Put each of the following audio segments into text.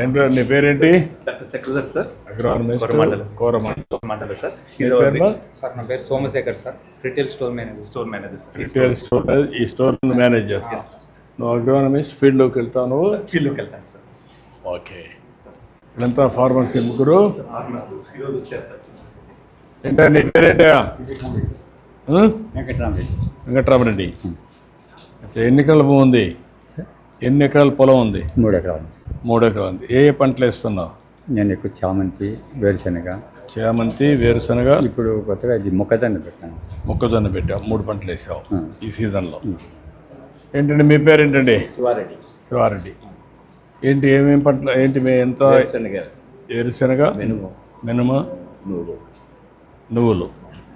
ఏం పేరు నీ పేరేంటి? Chakradhar sir, agronomist Coromandel sir. Sir నా పేరు Somashekar sir, retail store manager sir. Retail store, ఈ స్టోర్ మేనేజ్ చేస్తాను. నువ్వు అగ్రోనమిస్ట్ ఫీల్డ్లోకి వెళ్తాను. ఫీల్డ్లోకి వెళ్తాను సార్. ఓకే, ఇదంతా ఫార్మర్స్ ముగ్గురు. ఈరోజు వచ్చారు సార్. ఏంటా నీ పేరేంటా? వెంకటరామరెడ్డి. వెంకటరామరెడ్డి. ఎన్ని ఎకరాల భూమి ఉంది? ఎన్ని ఎకరాల పొలం ఉంది? 3 ఎకరాలు. 3 ఎకరాలు ఉంది. ఏ ఏ పంటలు వేస్తున్నావు? నేను ఎక్కువ చామంతి, వేరుశనగ. చామంతి, వేరుశనగ. ఇప్పుడు కొత్తగా ఇది మొక్కజొన్న పెట్టాను. మొక్కజొన్న పెట్టావు. 3 పంటలు వేసావు ఈ సీజన్లో. ఏంటండి మీ పేరు ఏంటండి? శివారెడ్డి. శివారెడ్డి. ఏంటి ఏమేమి పంటలు ఏంటి? మీ ఎంత? వేరుశనగ, మినుమ, నువ్వులు.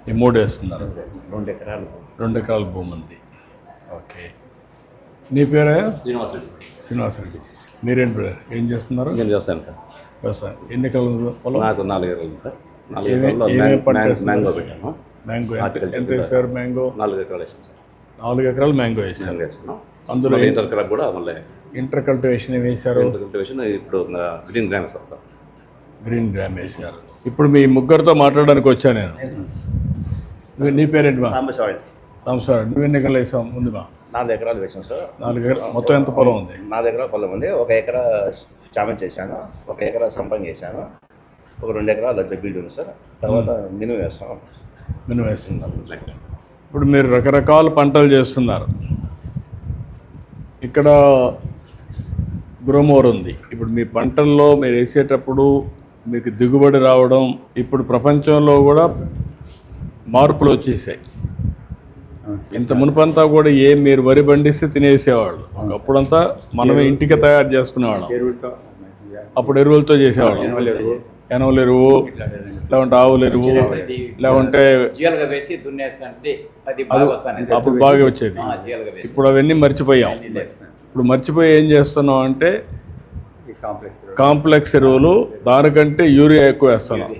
ఈ 3 వేస్తున్నారు. 2 ఎకరాలు. 2 ఎకరాల భూమి ఉంది. ఓకే, నీ పేరే? శ్రీనివాసరెడ్డి. శ్రీనివాసరెడ్డి. మీరేంటి బ్రదర్, ఏం చేస్తున్నారు? నేను వ్యవసాయం సార్. వ్యవసాయం. ఎన్ని ఎకరాలు పొలం? నాకు 4 ఎకరాలు సార్. 4 ఏమేమి ఎకరాల్లో పంట మ్యాంగో పెట్టాను. మ్యాంగో ఎంత వేసారు? మ్యాంగో 4 ఎకరాలు వేసాను సార్. 4 ఎకరాలు మ్యాంగో వేసారు. మ్యాంగో వేసాను. అందులో ఇంటర్ క్రాప్ కూడా మళ్ళీ ఇంటర్ కల్టివేషన్ ఏమి వేశారు? ఇంటర్ కల్టివేషన్ ఇప్పుడు గ్రీన్ గ్రామ్ వేస్తాం సార్. గ్రీన్ గ్రామ్ వేసారు. ఇప్పుడు మీ ముగ్గురితో మాట్లాడడానికి వచ్చాను నేను. నీ పేరేంటి మా? సాంబశివరావు. నువ్వు ఎన్ని ఎకరాలు వేసావు ముందు మా? 4 ఎకరాలు వేసాం సార్. 4 ఎకరాలు. మొత్తం ఎంత పొలం ఉంది? 4 ఎకరాల పొలం ఉంది. 1 ఎకరా చామంతి చేశాను, 1 ఎకరా సంపంగి వేసాను, ఒక 2 ఎకరాలు అట్లా బీడు ఉంది సార్. తర్వాత మినుము వేస్తాం. మినుము వేస్తున్నారు. ఇప్పుడు మీరు రకరకాల పంటలు చేస్తున్నారు. ఇక్కడ గ్రోమోర్ ఉంది. ఇప్పుడు మీ పంటల్లో మీరు వేసేటప్పుడు మీకు దిగుబడి రావడం, ఇప్పుడు ప్రపంచంలో కూడా మార్పులు వచ్చేసాయి. ఇంత మునుపంతా కూడా మీరు వరి పండిస్తే తినేసేవాళ్ళు. అప్పుడంతా మనమే ఇంటికి తయారు చేసుకునేవాళ్ళం. అప్పుడు ఎరువులతో చేసేవాళ్ళం. ఎనవల ఎరువు, లేకుంటే ఆవుల ఎరువు, లేకుంటే అప్పుడు బాగా వచ్చేది. ఇప్పుడు అవన్నీ మర్చిపోయాం. ఇప్పుడు మర్చిపోయి ఏం చేస్తున్నాం అంటే కాంప్లెక్స్ ఎరువులు, దానికంటే యూరియా ఎక్కువ వేస్తున్నాం.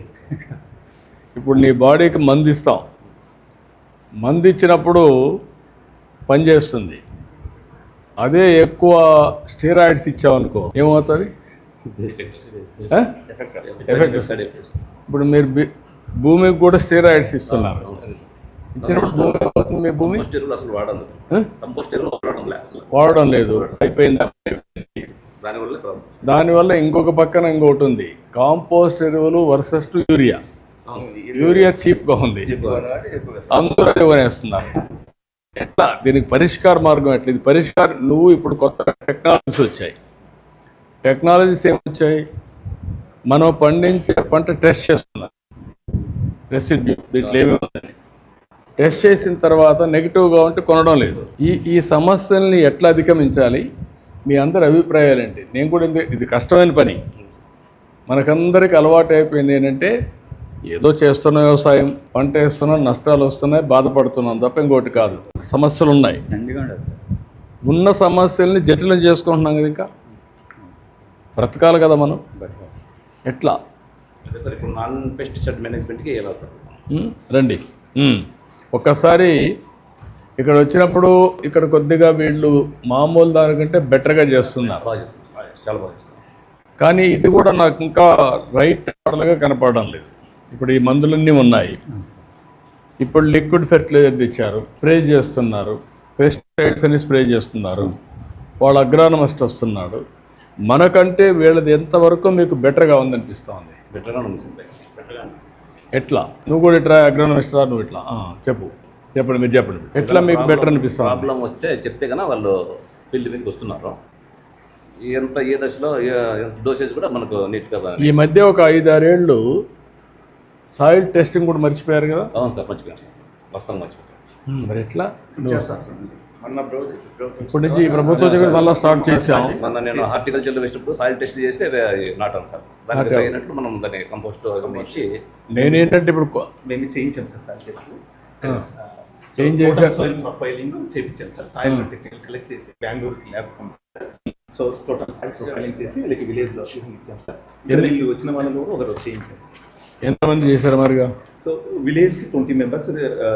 ఇప్పుడు నీ బాడీకి మందు ఇస్తాం. మందు ఇచ్చినప్పుడు పనిచేస్తుంది. అదే ఎక్కువ స్టెరాయిడ్స్ ఇచ్చామనుకో ఏమవుతుంది? ఎఫెక్ట్. ఇప్పుడు మీరు భూమికి కూడా స్టెరాయిడ్స్ ఇస్తున్నారు. ఇచ్చినప్పుడు మీ భూమి అసలు వాడడం లేదు, అయిపోయింది. దానివల్ల ఇంకొక పక్కన ఇంకొకటి ఉంది, కాంపోస్ట్ ఎరువులు వర్సెస్ టు యూరియా. యూరియా చీప్గా ఉంది, అందరూ వేస్తున్నారు. ఎట్లా దీనికి పరిష్కార మార్గం ఎట్లా? ఇది పరిష్కారం నువ్వు ఇప్పుడు కొత్త టెక్నాలజీస్ వచ్చాయి. టెక్నాలజీస్ ఏమొచ్చాయి? మనం పండించే పంట టెస్ట్ చేస్తున్నారు. రెసిడ్యూ దీంట్లో ఏమేమి ఉందని టెస్ట్ చేసిన తర్వాత నెగిటివ్గా ఉంటే కొనడం లేదు. ఈ సమస్యల్ని ఎట్లా అధిగమించాలి? మీ అందరి అభిప్రాయాలు ఏంటి? నేను కూడా ఇది కష్టమైన పని. మనకందరికి అలవాటు అయిపోయింది ఏంటంటే ఏదో చేస్తున్న వ్యవసాయం, పంట వేస్తున్నాం, నష్టాలు వస్తున్నాయి, బాధపడుతున్నాం తప్ప ఇంకోటి కాదు. సమస్యలు ఉన్నాయి. ఉన్న సమస్యల్ని జటిలం చేసుకుంటున్నాం కదా. ఇంకా బ్రతకాలి కదా మనం. ఎట్లా? సార్ ఇప్పుడు నాన్ పెస్టిసైడ్ మేనేజ్మెంట్కి ఎలా సార్? రండి. ఒక్కసారి ఇక్కడ వచ్చినప్పుడు ఇక్కడ కొద్దిగా వీళ్ళు మామూలు దానికంటే బెటర్గా చేస్తున్నారు. చాలా బాగా చేస్తారు. కానీ ఇది కూడా నాకు ఇంకా రైట్ మోడల్గా కనపడడం లేదు. ఇప్పుడు ఈ మందులన్నీ ఉన్నాయి. ఇప్పుడు లిక్విడ్ ఫెర్టిలైజర్ తెచ్చారు, స్ప్రే చేస్తున్నారు. పెస్టిసైడ్స్ అని స్ప్రే చేస్తున్నారు. వాళ్ళ అగ్రానమిస్ట్ వస్తున్నాడు. మనకంటే వీళ్ళది ఎంతవరకు మీకు బెటర్గా ఉందనిపిస్తూ ఉంది? బెటర్గా ఉంది. ఎట్లా? నువ్వు కూడా ఇట్లా అగ్రానమిస్ట్ రా, నువ్వు ఇట్లా చెప్పండి, మీరు చెప్పండి. ఎట్లా మీకు బెటర్ అనిపిస్తుంది? ప్రాబ్లం వస్తే చెప్తే కన్నా వాళ్ళు ఫీల్డ్ మీదకి వస్తున్నారు. ఎంత ఏ దశలో డోసేజ్ కూడా మనకు నీట్గా. ఈ మధ్య ఒక 5-6 ఏళ్ళు సాయిల్ టెస్టింగ్ కూడా మర్చిపోయారు కదా? అవును సార్, మర్చిపోయాను సార్. వస్తాం మర్చిపోయాను. మరి ఎట్లా? ఇప్పుడు నుంచి ఈ ప్రభుత్వం దగ్గర మళ్ళీ స్టార్ట్ చేసాం. మొన్న నేను హార్టికల్చర్లో వేసినప్పుడు సాయిల్ టెస్ట్ చేసి నాటాను సార్. దానికి అయినట్లు మనం దాన్ని కంపోస్ట్ ఇచ్చి. నేనేంటంటే ఇప్పుడు మేము చేయించాం సార్ సాయిల్ టెస్ట్. ఏం చేశారు? సాయిల్ ప్రొఫైలింగ్ చేయించాను సార్. సాయిల్ మెటీరియల్ కలెక్ట్ చేసి బెంగళూరుకి lab so total soil profiling చేసి వీళ్ళకి విలేజ్లో ఇచ్చాం సార్. వీళ్ళు వచ్చిన వాళ్ళని కూడా ఒకరోజు చేయించాం సార్. ఎంతమంది చేశారు మరిగా? సో విలేజ్కి 20 members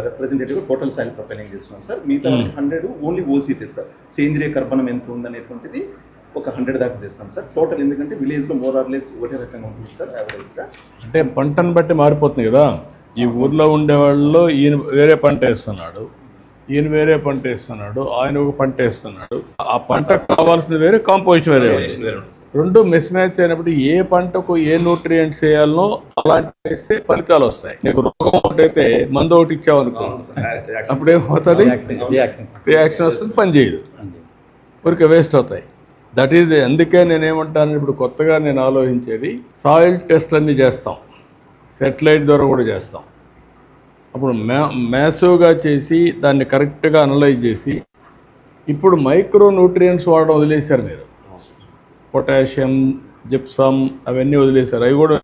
representative total soil profiling చేస్తున్నాం సార్. మిగతా 100 ఓన్లీ ఓసీ సార్. సేంద్రియ కర్బనం ఎంత ఉందనేటువంటిది ఒక 100 దాకా చేస్తాం సార్. టోటల్ ఎందుకంటే విలేజ్లో మోర్ ఆర్ లెస్ ఒకటే రకంగా ఉంటుంది సార్ యావరేజ్గా. అంటే పంటను బట్టి మారిపోతుంది కదా. ఈ ఊర్లో ఉండేవాళ్ళు ఈయన వేరే పంట వేస్తున్నాడు, ఈయన వేరే పంట వేస్తున్నాడు, ఆయన ఒక పంట వేస్తున్నాడు. ఆ పంటకు కావాల్సింది వేరే, కాంపోజిషన్ వేరే. రెండు మిస్ మ్యాచ్ అయినప్పుడు ఏ పంటకు ఏ న్యూట్రియంట్స్ వేయాలనో అలాంటి వేస్తే ఫలితాలు వస్తాయి. నీకు రోగం ఒకటైతే మందు ఒకటి ఇచ్చావనుకో, అప్పుడు ఏమవుతుంది? రియాక్షన్ వస్తుంది, పని చేయదు, ఊరికే వేస్ట్ అవుతాయి. దట్ ఈజ్ అందుకే నేనేమంటాను, ఇప్పుడు కొత్తగా నేను ఆలోచించేది సాయిల్ టెస్ట్ అన్నీ చేస్తాం, సెటిలైట్ ద్వారా కూడా చేస్తాం. అప్పుడు మ్యాసివ్గా చేసి దాన్ని కరెక్ట్గా అనలైజ్ చేసి, ఇప్పుడు మైక్రో న్యూట్రియంట్స్ వాడడం వదిలేశారు మీరు. పొటాషియం, జిప్సమ్ అవన్నీ వదిలేశారు. అవి కూడా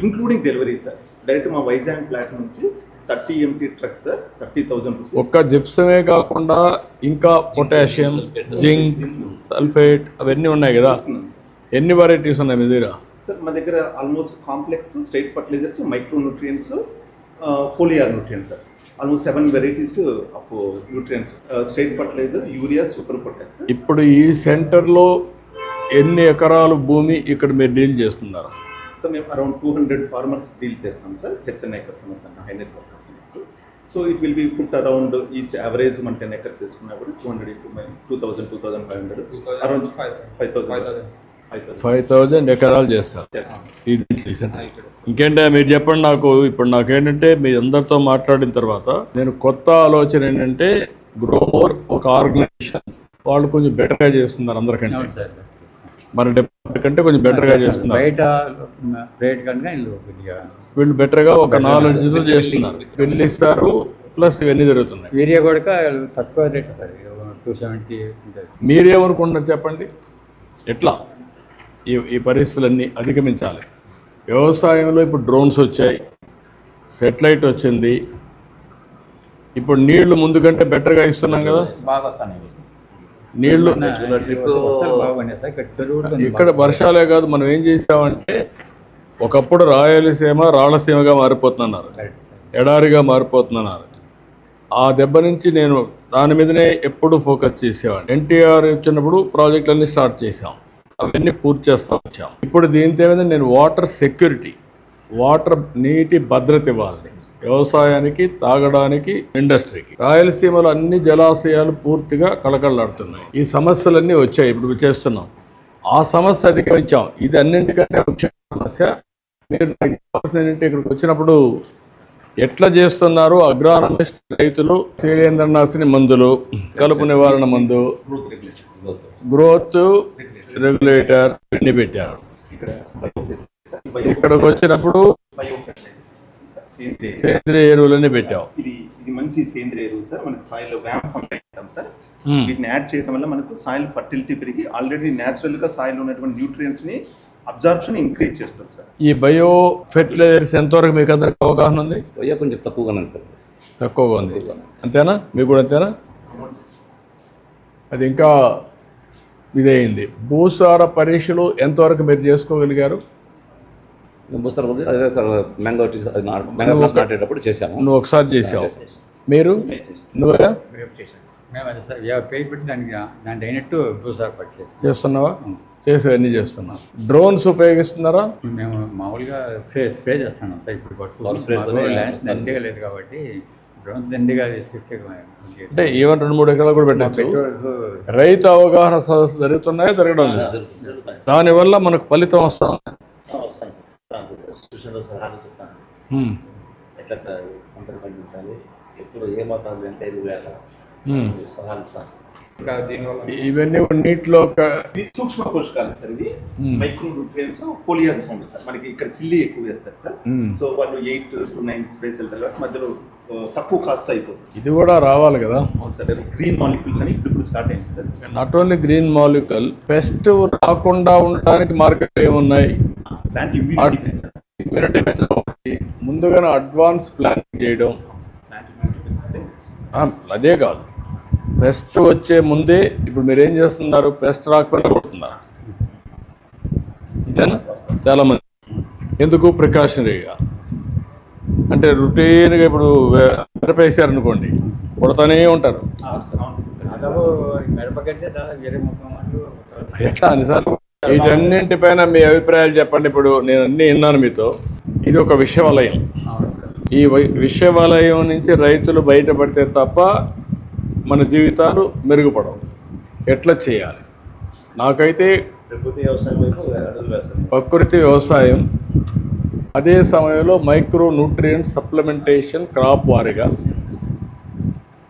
ఇంక్లూడింగ్ డెలివరీ సార్. డైరెక్ట్ మా వైజాగ్ ప్లాట్ నుంచి 30 MT ట్రక్ సార్, 30,000 రూపీస్. ఒక్క జిప్సమే కాకుండా ఇంకా పొటాషియం, జింక్, సల్ఫేట్ అవన్నీ ఉన్నాయి కదా. ఎన్ని వెరైటీస్ ఉన్నాయి మీ దగ్గర? సార్ మా దగ్గర almost complex, straight fertilisers, micro nutrients, foliar nutrients sir. Almost 7 varieties of nutrients. Straight fertiliser, urea, super potash. ఇప్పుడు ఈ సెంటర్లో ఎన్ని ఎకరాలు భూమి ఇక్కడ మీరు డీల్ చేస్తున్నారు? సార్ మేము అరౌండ్ 200 ఫార్మర్స్ డీల్ చేస్తాం sir. HNI customers and high network customers. So it will be put around each average మన 10 acres చేసుకున్నప్పుడు 200 into 2,000, 2,500, అరౌండ్ 5,000 ఎకరాలు చేస్తారు. ఇది ఇంకేంటే మీరు చెప్పండి నాకు. ఇప్పుడు నాకేంటంటే మీ అందరితో మాట్లాడిన తర్వాత నేను కొత్త ఆలోచన ఏంటంటే, గ్రోమోర్ ఒక ఆర్గనైజేషన్, వాళ్ళు కొంచెం బెటర్గా చేస్తున్నారు అందరికంటే, మన డిపార్ట్మెంట్ కంటే కొంచెం బెటర్గా చేస్తున్నారు. వీళ్ళు బెటర్గా ఒక 4 ఇంచులు చేస్తున్నారు. బిల్లు ఇస్తారు, ప్లస్ ఇవన్నీ జరుగుతున్నాయి. ఏరియా కూడా తక్కువ రేట్ సార్, 270. మీరేమనుకుంటున్నారు చెప్పండి, ఎట్లా ఈ పరిస్థితులన్నీ అధిగమించాలి? వ్యవసాయంలో ఇప్పుడు డ్రోన్స్ వచ్చాయి, సెటిలైట్ వచ్చింది, ఇప్పుడు నీళ్లు ముందు కంటే బెటర్గా ఇస్తున్నాం కదా. బాగా వస్తాయి నీళ్లు. ఇక్కడ వర్షాలే కాదు, మనం ఏం చేసామంటే ఒకప్పుడు రాయలసీమ రాళ్లసీమగా మారిపోతున్నారు, ఎడారిగా మారిపోతున్నారు. ఆ దెబ్బ నుంచి నేను దాని మీదనే ఎప్పుడు ఫోకస్ చేసేవాడిని. ఎన్టీఆర్ వచ్చినప్పుడు ప్రాజెక్టులన్నీ స్టార్ట్ చేసాం, అవన్నీ పూర్తి చేస్తూ వచ్చాం. ఇప్పుడు దీంతో ఏమైంది, నేను వాటర్ సెక్యూరిటీ, వాటర్ నీటి భద్రత ఇవ్వాలి వ్యవసాయానికి, తాగడానికి, ఇండస్ట్రీకి. రాయలసీమలో అన్ని జలాశయాలు పూర్తిగా కళకళలాడుతున్నాయి. ఈ సమస్యలన్నీ వచ్చాయి, ఇప్పుడు చేస్తున్నాం. ఆ సమస్య అధిగమించాం. ఇది అన్నింటికంటే ముఖ్యమైన సమస్య. మీరు ఏంటంటే ఇక్కడికి వచ్చినప్పుడు ఎట్లా చేస్తున్నారు, అగ్రానమిస్ట్ రైతులు శైలేంద్రనాథిని మందులు, కలుపు నివారణ మందు, గ్రోత్ రెగ్యులేటర్ ఇవన్నీ పెట్టారు. ఇక్కడికి వచ్చినప్పుడు సేంద్రియ ఎరువులన్నీ పెట్టావు. ఇది మంచి సేంద్రియ ఎరువు సార్. మనకి సాయిల్ వ్యామ్ అంటాం సార్. వీటిని యాడ్ చేయడం వల్ల మనకు సాయిల్ ఫర్టిలిటీ పెరిగి ఆల్రెడీ న్యాచురల్ గా సాయిల్ ఉన్నటువంటి న్యూట్రియంట్స్ ని అబ్జార్ప్షన్ ఇంక్రీజ్ చేస్తుంది సార్. ఈ బయో ఫెర్టిలైజర్స్ ఎంతవరకు మీకు అందరికి అవగాహన ఉంది? కొంచెం తక్కువగానే సార్. తక్కువగా ఉంది, అంతేనా? మీకు కూడా అంతేనా? అది ఇంకా ఇదయింది. భూసార పరీక్షలు ఎంతవరకు మీరు చేసుకోగలిగారు? సార్ అదే సార్, మ్యాంగో నాటేటప్పుడు చేశాము. నువ్వు ఒకసారి చేసావు, మీరు నువ్వా మేము అదే సార్ పేరు పెట్టి దానికి అయినట్టు భూసార పట్టి చేస్తున్నావా? చేసేవన్నీ చేస్తున్నాం. డ్రోన్స్ ఉపయోగిస్తున్నారా? మేము మామూలుగా స్ప్రే చేస్తున్నాం సార్. ఇప్పుడు ల్యాండ్స్ దండిగా లేదు కాబట్టి డ్రోన్స్ దండిగా తీసుకొచ్చే అంటే ఈవెన్ 2-3 ఎకరాలు కూడా పెట్టచ్చు. రైతు అవగాహన సదస్సు జరుగుతున్నాయా, జరగడం లేదు? దానివల్ల మనకు ఫలితం వస్తాం. ఎట్లా సార్ పంటలు పండించాలి, ఎప్పుడు ఏ మొత్తాలు ఎంత ఎరువు వేయాలి, సలహాలు సార్. ఇవన్నీ నీటిలో సూక్ష్మ పోషకాలు సార్. ఇవి మైక్రో న్యూట్రియంట్స్, ఫోలియర్ ఉంటుంది సార్. మనకి ఇక్కడ చిల్లి ఎక్కువ వేస్తారు సార్. సో వాళ్ళు 8 to 9 స్ప్రేస్ వెళ్తారు కాబట్టి మధ్యలో తక్కువ కాస్ట్ అయిపోతుంది. ఇది కూడా రావాలి కదా. అవును సార్. గ్రీన్ మాలిక్యూల్స్ అని ఇప్పుడు స్టార్ట్ అయింది sir. Not only green molecule, pest రాకుండా ఉండడానికి మార్కెట్ ఏమున్నాయి? ముందుగానే అడ్వాన్స్ ప్లాన్ చేయడం. అదే కాదు, పెస్ట్ వచ్చే ముందే ఇప్పుడు మీరు ఏం చేస్తున్నారు, పెస్ట్ రాకపోయినా కొడుతున్నారు అంతేనా? చాలామంది ఎందుకు ప్రికాషనరీగా, అంటే అంటే రొటీన్గా ఇప్పుడు మిరపేసారనుకోండి కొడతానే ఉంటారు. దాదాపు మిరపకంటే దాదాపు 20-30 మంటలు. ఎట్లా అన్నిసార్లు వీటన్నింటిపైన మీ అభిప్రాయాలు చెప్పండి. ఇప్పుడు నేను అన్నీ విన్నాను మీతో. ఇది ఒక విషవలయం. ఈ విషవలయం నుంచి రైతులు బయటపడితే తప్ప మన జీవితాలు మెరుగుపడవు. ఎట్లా చేయాలి? నాకైతే ప్రకృతి వ్యవసాయం వైపు అడుగులు వేస్తాం. ప్రకృతి వ్యవసాయం, అదే సమయంలో మైక్రో న్యూట్రియంట్ సప్లిమెంటేషన్ క్రాప్ వారీగా,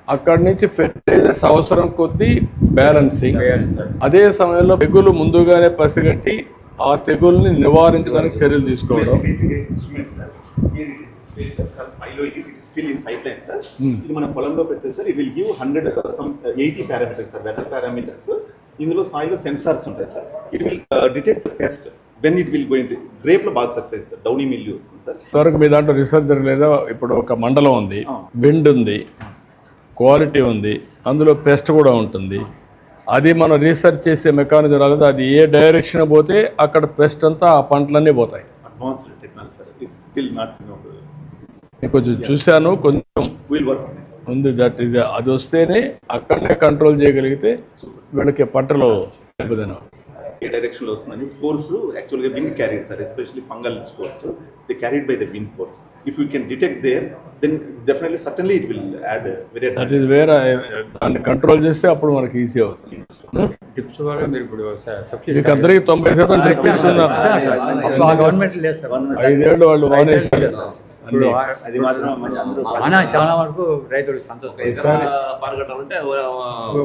అక్కడి నుంచి ఫెర్టిలైజర్స్ అవసరం కొద్దీ బ్యాలెన్సింగ్, అదే సమయంలో తెగులు ముందుగానే పసిగట్టి ఆ తెగుల్ని నివారించడానికి చర్యలు తీసుకోవడం. ఇది మన పొలంలో పెడితే sir it will give 180 parameters sir, weather parameters. ఇందులో సాయిల్ సెన్సార్స్ ఉంటాయి sir. It will detect pest when it will going. Grape లో బాగా సక్సెస్ సార్, డౌనీ మిల్యూ వస్తుంది సార్. ఇంతవరకు మీ దాంట్లో రీసెర్చ్ జరగలేదా? ఇప్పుడు ఒక మండలం ఉంది, విండ్ ఉంది, క్వాలిటీ ఉంది, అందులో పెస్ట్ కూడా ఉంటుంది. అది మనం రీసెర్చ్ చేసే మెకానిజం రాలేదు. అది ఏ డైరెక్షన్ పోతే అక్కడ పెస్ట్ అంతా ఆ పంటలన్నీ పోతాయి. Advanced technology sir. It still not నేను కొంచెం చూశాను, కొంచెం విల్ వర్క్ ఉంది. దట్ ఇది అది వస్తేనే అక్కడనే కంట్రోల్ చేయగలిగితే వీళ్ళకి పంటలో దెబ్బతిన. ఏ డైరెక్షన్ లో వస్తుందని స్కోర్స్ యాక్చువల్గా wind carried sir, especially fungal spores they carried by the wind force. If you can detect there then definitely certainly it will add very. That is వేరే. దాన్ని కంట్రోల్ చేస్తే అప్పుడు మనకి ఈజీ అవుతుంది. టిప్స్ వల్ల మీరు ఇప్పుడు మీకు అందరికీ 90% టిప్స్ ఇస్తున్నారు. గవర్నమెంట్ లేదు సార్. 5 ఏళ్ళు వాళ్ళు మానేస్తారు. ఇప్పుడు అది మాత్రం అందరూ చాలా వరకు రైతులు సంతోషం. పారగట్టాలంటే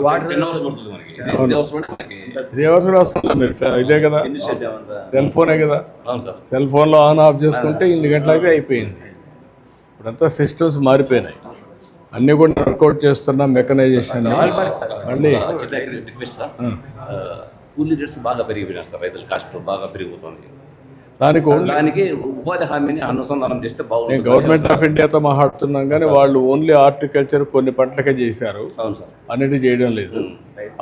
వాటర్ 10 hours పడుతుంది మనకి. 3 hours లోనే మనకి. 3 hours కూడా వస్తుంది. మీరు ఇదే కదా, సెల్ ఫోనే కదా, అవును సార్. సెల్ ఫోన్లో ఆన్ ఆఫ్ చేసుకుంటే 8 గంటలకే అయిపోయింది. ఇప్పుడంతా సిస్టమ్స్ మారిపోయినాయి. అన్నీ కూడా వర్కౌట్ చేస్తున్నా మెకనైజేషన్. మళ్ళీ రిక్వెస్ట్ సార్, కూలీ రేట్స్ బాగా పెరిగిపోయినాయి సార్. రైతుల కాస్ట్ బాగా పెరిగిపోతుంది. దానికి ఉపాధి హామీని అనుసంధానం చేస్తే బాగుంటుంది. నేను గవర్నమెంట్ ఆఫ్ ఇండియాతో మాట్లాడుతున్నాం కానీ వాళ్ళు ఓన్లీ హార్టికల్చర్ కొన్ని పంటలకే చేశారు, అవును సార్. అన్నిటి చేయడం లేదు.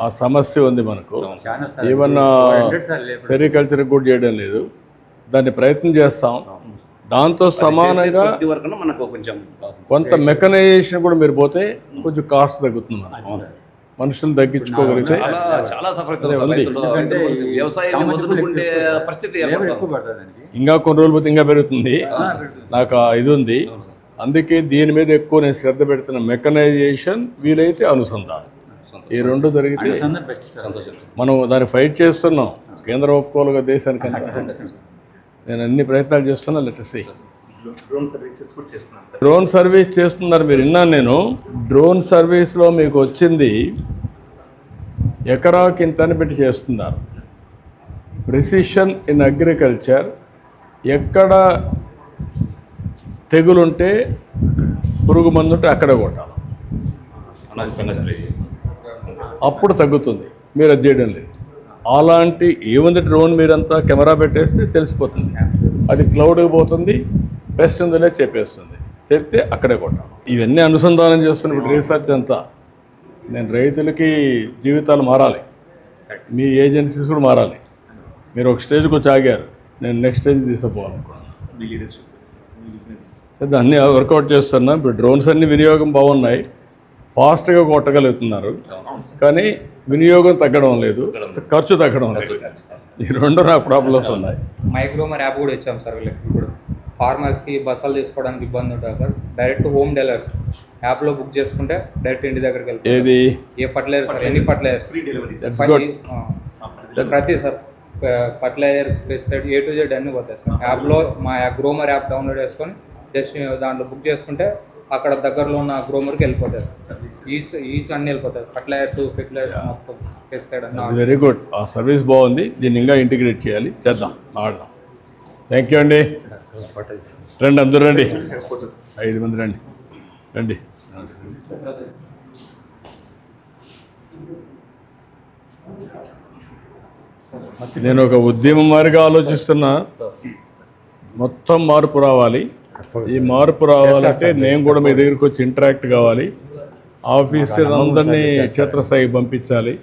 ఆ సమస్య ఉంది మనకు. చాలా ఈవెన్ సెరికల్చర్ కూడా చేయడం లేదు. దాన్ని ప్రయత్నం చేస్తాం. దాంతో సమానంగా కొద్ది వరకు మనకు కొంచెం కొంత మెకనైజేషన్ కూడా మీరు పోతే కొంచెం కాస్ట్ తగ్గుతుంది. మనకు మనుషులు తగ్గించుకోగలిగితే చాలా సఫర్ అవుతుంది. వ్యవసాయాన్ని వదులుకుంటే పరిస్థితి ఇంకా కొన్ని రోజులు పోతే ఇంకా పెరుగుతుంది. నాకు ఇది ఉంది. అందుకే దీని మీద ఎక్కువ నేను శ్రద్ధ పెడుతున్న. మెకనైజేషన్, వీలైతే అనుసంధానం, ఈ రెండు జరిగితే మనం దాన్ని ఫైట్ చేస్తున్నాం. కేంద్రం ఒప్పుకోలుగా దేశానికన్నా నేను అన్ని ప్రయత్నాలు చేస్తున్నా. Let's see. డ్రోన్ సర్వీసెస్ కూడా చేస్తున్నాం సార్. డ్రోన్ సర్వీస్ చేస్తున్నారు మీరు, విన్నాను నేను. డ్రోన్ సర్వీస్లో మీకు వచ్చింది ఎకరాకి ఇంతని పెట్టి చేస్తున్నారు. Precision in agriculture. ఎక్కడ తెగులుంటే, పురుగు మందు ఉంటే అక్కడ కొట్టాలి, అప్పుడు తగ్గుతుంది. మీరు అది చేయడం లేదు. అలాంటి ఏముంది డ్రోన్ మీరంతా కెమెరా పెట్టేస్తే తెలిసిపోతుంది. అది క్లౌడ్కి పోతుంది, పెస్ట్ ఉందనే చెప్పేస్తుంది. చెప్తే అక్కడే కొట్టాలి. ఇవన్నీ అనుసంధానం చేస్తున్నప్పుడు రీసెర్చ్ అంతా. నేను రైతులకి జీవితాలు మారాలి, మీ ఏజెన్సీస్ కూడా మారాలి. మీరు ఒక స్టేజ్కి వచ్చి ఆగారు, నేను నెక్స్ట్ స్టేజ్ తీసుకుపోవాలనుకున్నాను. అన్నీ వర్కౌట్ చేస్తున్నా. ఇప్పుడు డ్రోన్స్ అన్ని వినియోగం బాగున్నాయి, ఫాస్ట్గా కొట్టగలుగుతున్నారు. కానీ వినియోగం తగ్గడం లేదు, ఖర్చు తగ్గడం లేదు. ఈ రెండు నాకు ప్రాబ్లమ్స్ ఉన్నాయి. మైక్రోమర్ యాప్ కూడా ఇచ్చాం సార్ వీళ్ళకి. ఇప్పుడు ఫార్మర్స్కి బస్సులు తీసుకోవడానికి ఇబ్బంది ఉంటుంది సార్. డైరెక్ట్ హోమ్ డెలివరీస్ యాప్లో బుక్ చేసుకుంటే డైరెక్ట్ ఇంటి దగ్గరికి వెళ్తాం. ఏది ఏ ఫర్టిలైజర్ సార్, ఎన్ని ఫర్టిలైజర్స్ ప్రతి sir fertilisers, pesticide, A to Z అన్నీ పోతాయి సార్. యాప్లో మా గ్రోమర్ యాప్ డౌన్లోడ్ చేసుకొని జస్ట్ దాంట్లో బుక్ చేసుకుంటే అక్కడ దగ్గరలో ఉన్న గ్రోమర్కి వెళ్ళిపోతాయి సార్. ఈచ్ అన్నీ వెళ్ళిపోతాయి. ఫర్టిలైజర్స్, ఫెర్టిలైజర్స్ మొత్తం పెస్టిసైడ్ అన్నీ. Very good. ఆ సర్వీస్ బాగుంది. దీన్ని ఇంకా ఇంటిగ్రేట్ చేయాలి, చేద్దాం, ఆడదాం. థ్యాంక్ యూ అండి. రండి, అందరూ రండి, 5 మంది రండి, రండి. నేను ఒక ఉద్యమం మారిగా ఆలోచిస్తున్నా. మొత్తం మార్పు రావాలి. ఈ మార్పు రావాలంటే నేను కూడా మీ దగ్గరికి వచ్చి ఇంటరాక్ట్ కావాలి. ఆఫీసర్ అందరినీ క్షేత్రస్థాయికి పంపించాలి.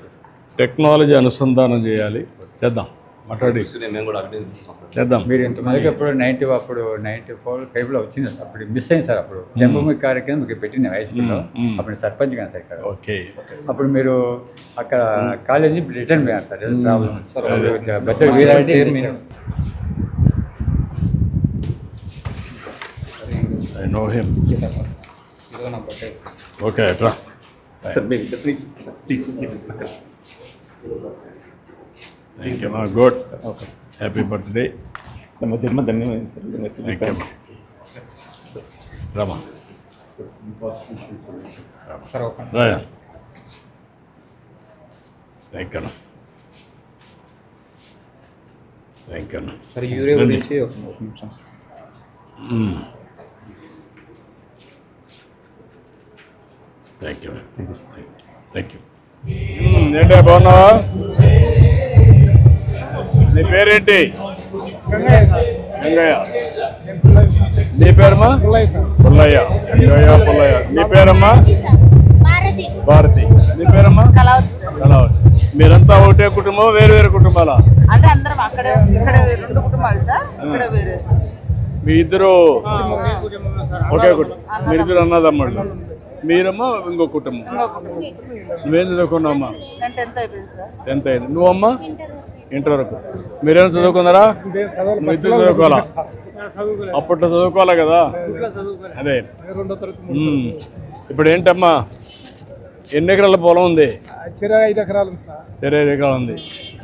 టెక్నాలజీ అనుసంధానం చేయాలి. చేద్దాం. మాట్లాడి మేము కూడా అభినందిస్తున్నాం సార్. చేద్దాం. మీరు ఇంతమందికి అప్పుడు 94 అప్పుడు మిస్ అప్పుడు మిస్ అయింది సార్. అప్పుడు జన్మభూమి కార్యక్రమం మీకు పెట్టింది హై స్కూల్లో. అప్పుడు సర్పంచ్ కానీ సార్ ఇక్కడ. ఓకే. అప్పుడు మీరు అక్కడ కాలేజీ రిటర్న్ పోయారు sir. Problem sir. Bachchala Veerareddy I know him. ఇదిగో నా బర్త్డే. ఓకే రా. సార్ మీరు ప్లీజ్. థ్యాంక్ యూ మా. గుడ్. Happy birthday. తమ జన్మ ధన్యమైంది sir. Thank you Rama. Sir ఒక రాయా. Thank you thank you. Sir urea గురించి ఒక నిమిషం. Thank you thank you. ఏంటా బాగున్నావా? నీ పేరేంటి? గంగయ్య. నీ పేరమ్మా? పుల్లయ్య. గంగయ్య పుల్లయ్య. నీ పేరమ్మా? భారతి. నీ పేరమ్మా? కళావతి. మీరంతా ఒకటే కుటుంబం, వేరు వేరు కుటుంబాలా? అంటే అందరం అక్కడ ఇక్కడ 2 కుటుంబాలు సార్. ఇక్కడ వేరే. మీ ఇద్దరు ఒకే కుటుంబం. మీరిద్దరు అన్నదమ్ముళ్ళు. మీరమ్మా ఇంకో కుటుంబం. నువ్వేం చదువుకున్నావమ్మా? 10th అయిపోయింది సార్. 10th అయింది. నువ్వమ్మా? ఇంటర్ వరకు. మీరేం చదువుకున్నారా? నువ్వు ఇద్దరు చదువుకోవాలా? అప్పట్లో చదువుకోవాలా కదా. అదే. ఇప్పుడు ఏంటమ్మా ఎన్ని ఎకరాల పొలం ఉంది? 5 ఎకరాలు సార్. 5 ఎకరాలు ఉంది.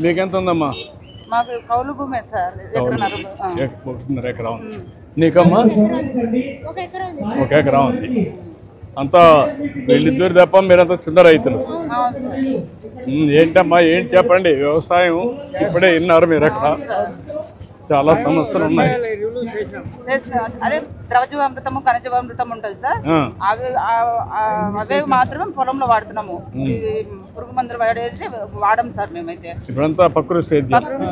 మీకెంత ఉందమ్మా? మాకు కౌలు భూమే సార్. 1.5 ఎకరా ఉంది. నీకమ్మా? 1 ఎకరా ఉంది. అంతా వీళ్ళిద్దరు తప్ప మీరంతా చిన్న రైతులు. ఏంటమ్మా ఏంటి చెప్పండి. వ్యవసాయం ఇప్పుడే విన్నారు మీరు. అక్కడ చాలా సమస్యలు ఉన్నాయి. అదే ద్రవజీవామృతము ఖనిజీవామృతం ఉంటుంది సార్. అవే మాత్రమే పొలంలో వాడుతున్నాము. పురుగు మందులు వాడేది వాడం సార్. మేమైతే ఇప్పుడంతా ప్రకృతి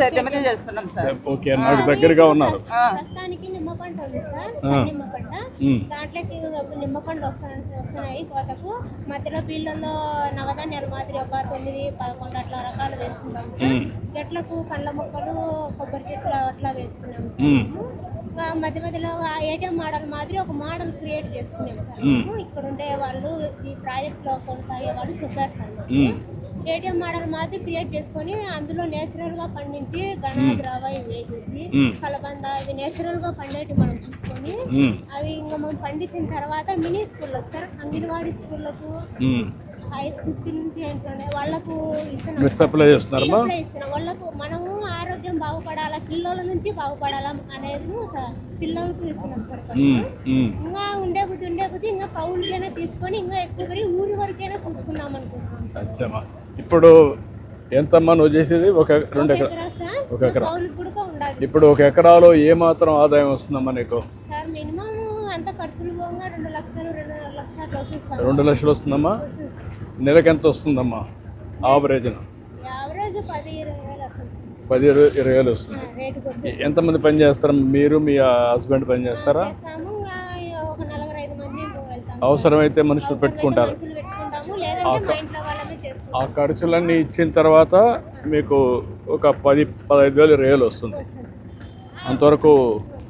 సేద్యమే చేస్తున్నాం సార్. ఓకే. నాకు దగ్గరగా ఉన్నారు. ప్రస్తుతానికి నిమ్మ పంట ఉంది సార్. నిమ్మ పంట దాంట్లోకి నిమ్మ పంట వస్తున్నాయి కోతకు. మధ్యలో బీళ్ళల్లో నవధాన్యాలు మాదిరి ఒక 9-11 అట్లా రకాలు వేసుకుంటాం సార్. గట్లకు పండ్ల మొక్కలు, కొబ్బరి చెట్లు అట్లా వేసుకున్నాం సార్. ఇంకా మధ్య మధ్యలో ఏటీఎం మోడల్ మాదిరి ఒక మోడల్ క్రియేట్ చేసుకున్నాం సార్. ఇక్కడ ఉండే వాళ్ళు ఈ ప్రాజెక్ట్ లో కొనసాగే వాళ్ళు చెప్పారు సార్. ఏటీఎం మోడల్ మాదిరి క్రియేట్ చేసుకొని అందులో నేచురల్ గా పండించి గణాద్రవ వేసేసి కలబంద ఇవి నేచురల్ గా పండేటి మనం తీసుకొని అవి ఇంకా మనం పండించిన తర్వాత మినీ స్కూళ్ళకు సార్, అంగన్వాడీ స్కూళ్ళకు 5 నుంచి ఏంటంటే వాళ్ళకు ఇస్తున్నాం. వాళ్ళకు మనము ఆరోగ్యం బాగుపడాలా, పిల్లల నుంచి బాగుపడాలా అనేది పిల్లలకు ఇస్తున్నాం సార్. ఇంకా ఉండే కొద్ది ఇంకా కౌలుకైనా తీసుకొని ఇంకా ఎక్కువ పెరిగి ఊరి వరకైనా చూసుకుందాం అనుకుంటున్నాం. ఇప్పుడు ఎంతమ్మా నువ్వు చేసేది? 2 ఎకరాలు. 1 ఎకరా. ఇప్పుడు 1 ఎకరాలో ఏ మాత్రం ఆదాయం వస్తుందమ్మా నీకు? సార్ మినిమం అంత ఖర్చులు పోగా 2 లక్షలు 2.5 లక్షలు అట్లా వస్తుంది. 2 లక్షలు వస్తుందమ్మా. నెలకు ఎంత వస్తుందమ్మా యావరేజ్? 10-20 వేలు వస్తుంది. ఎంతమంది పని చేస్తారు? మీరు మీ హస్బెండ్ పని చేస్తారా? అవసరమైతే మనుషులు పెట్టుకుంటారు. ఆ ఖర్చులన్నీ ఇచ్చిన తర్వాత మీకు ఒక 10-15 వేలు వస్తుంది. అంతవరకు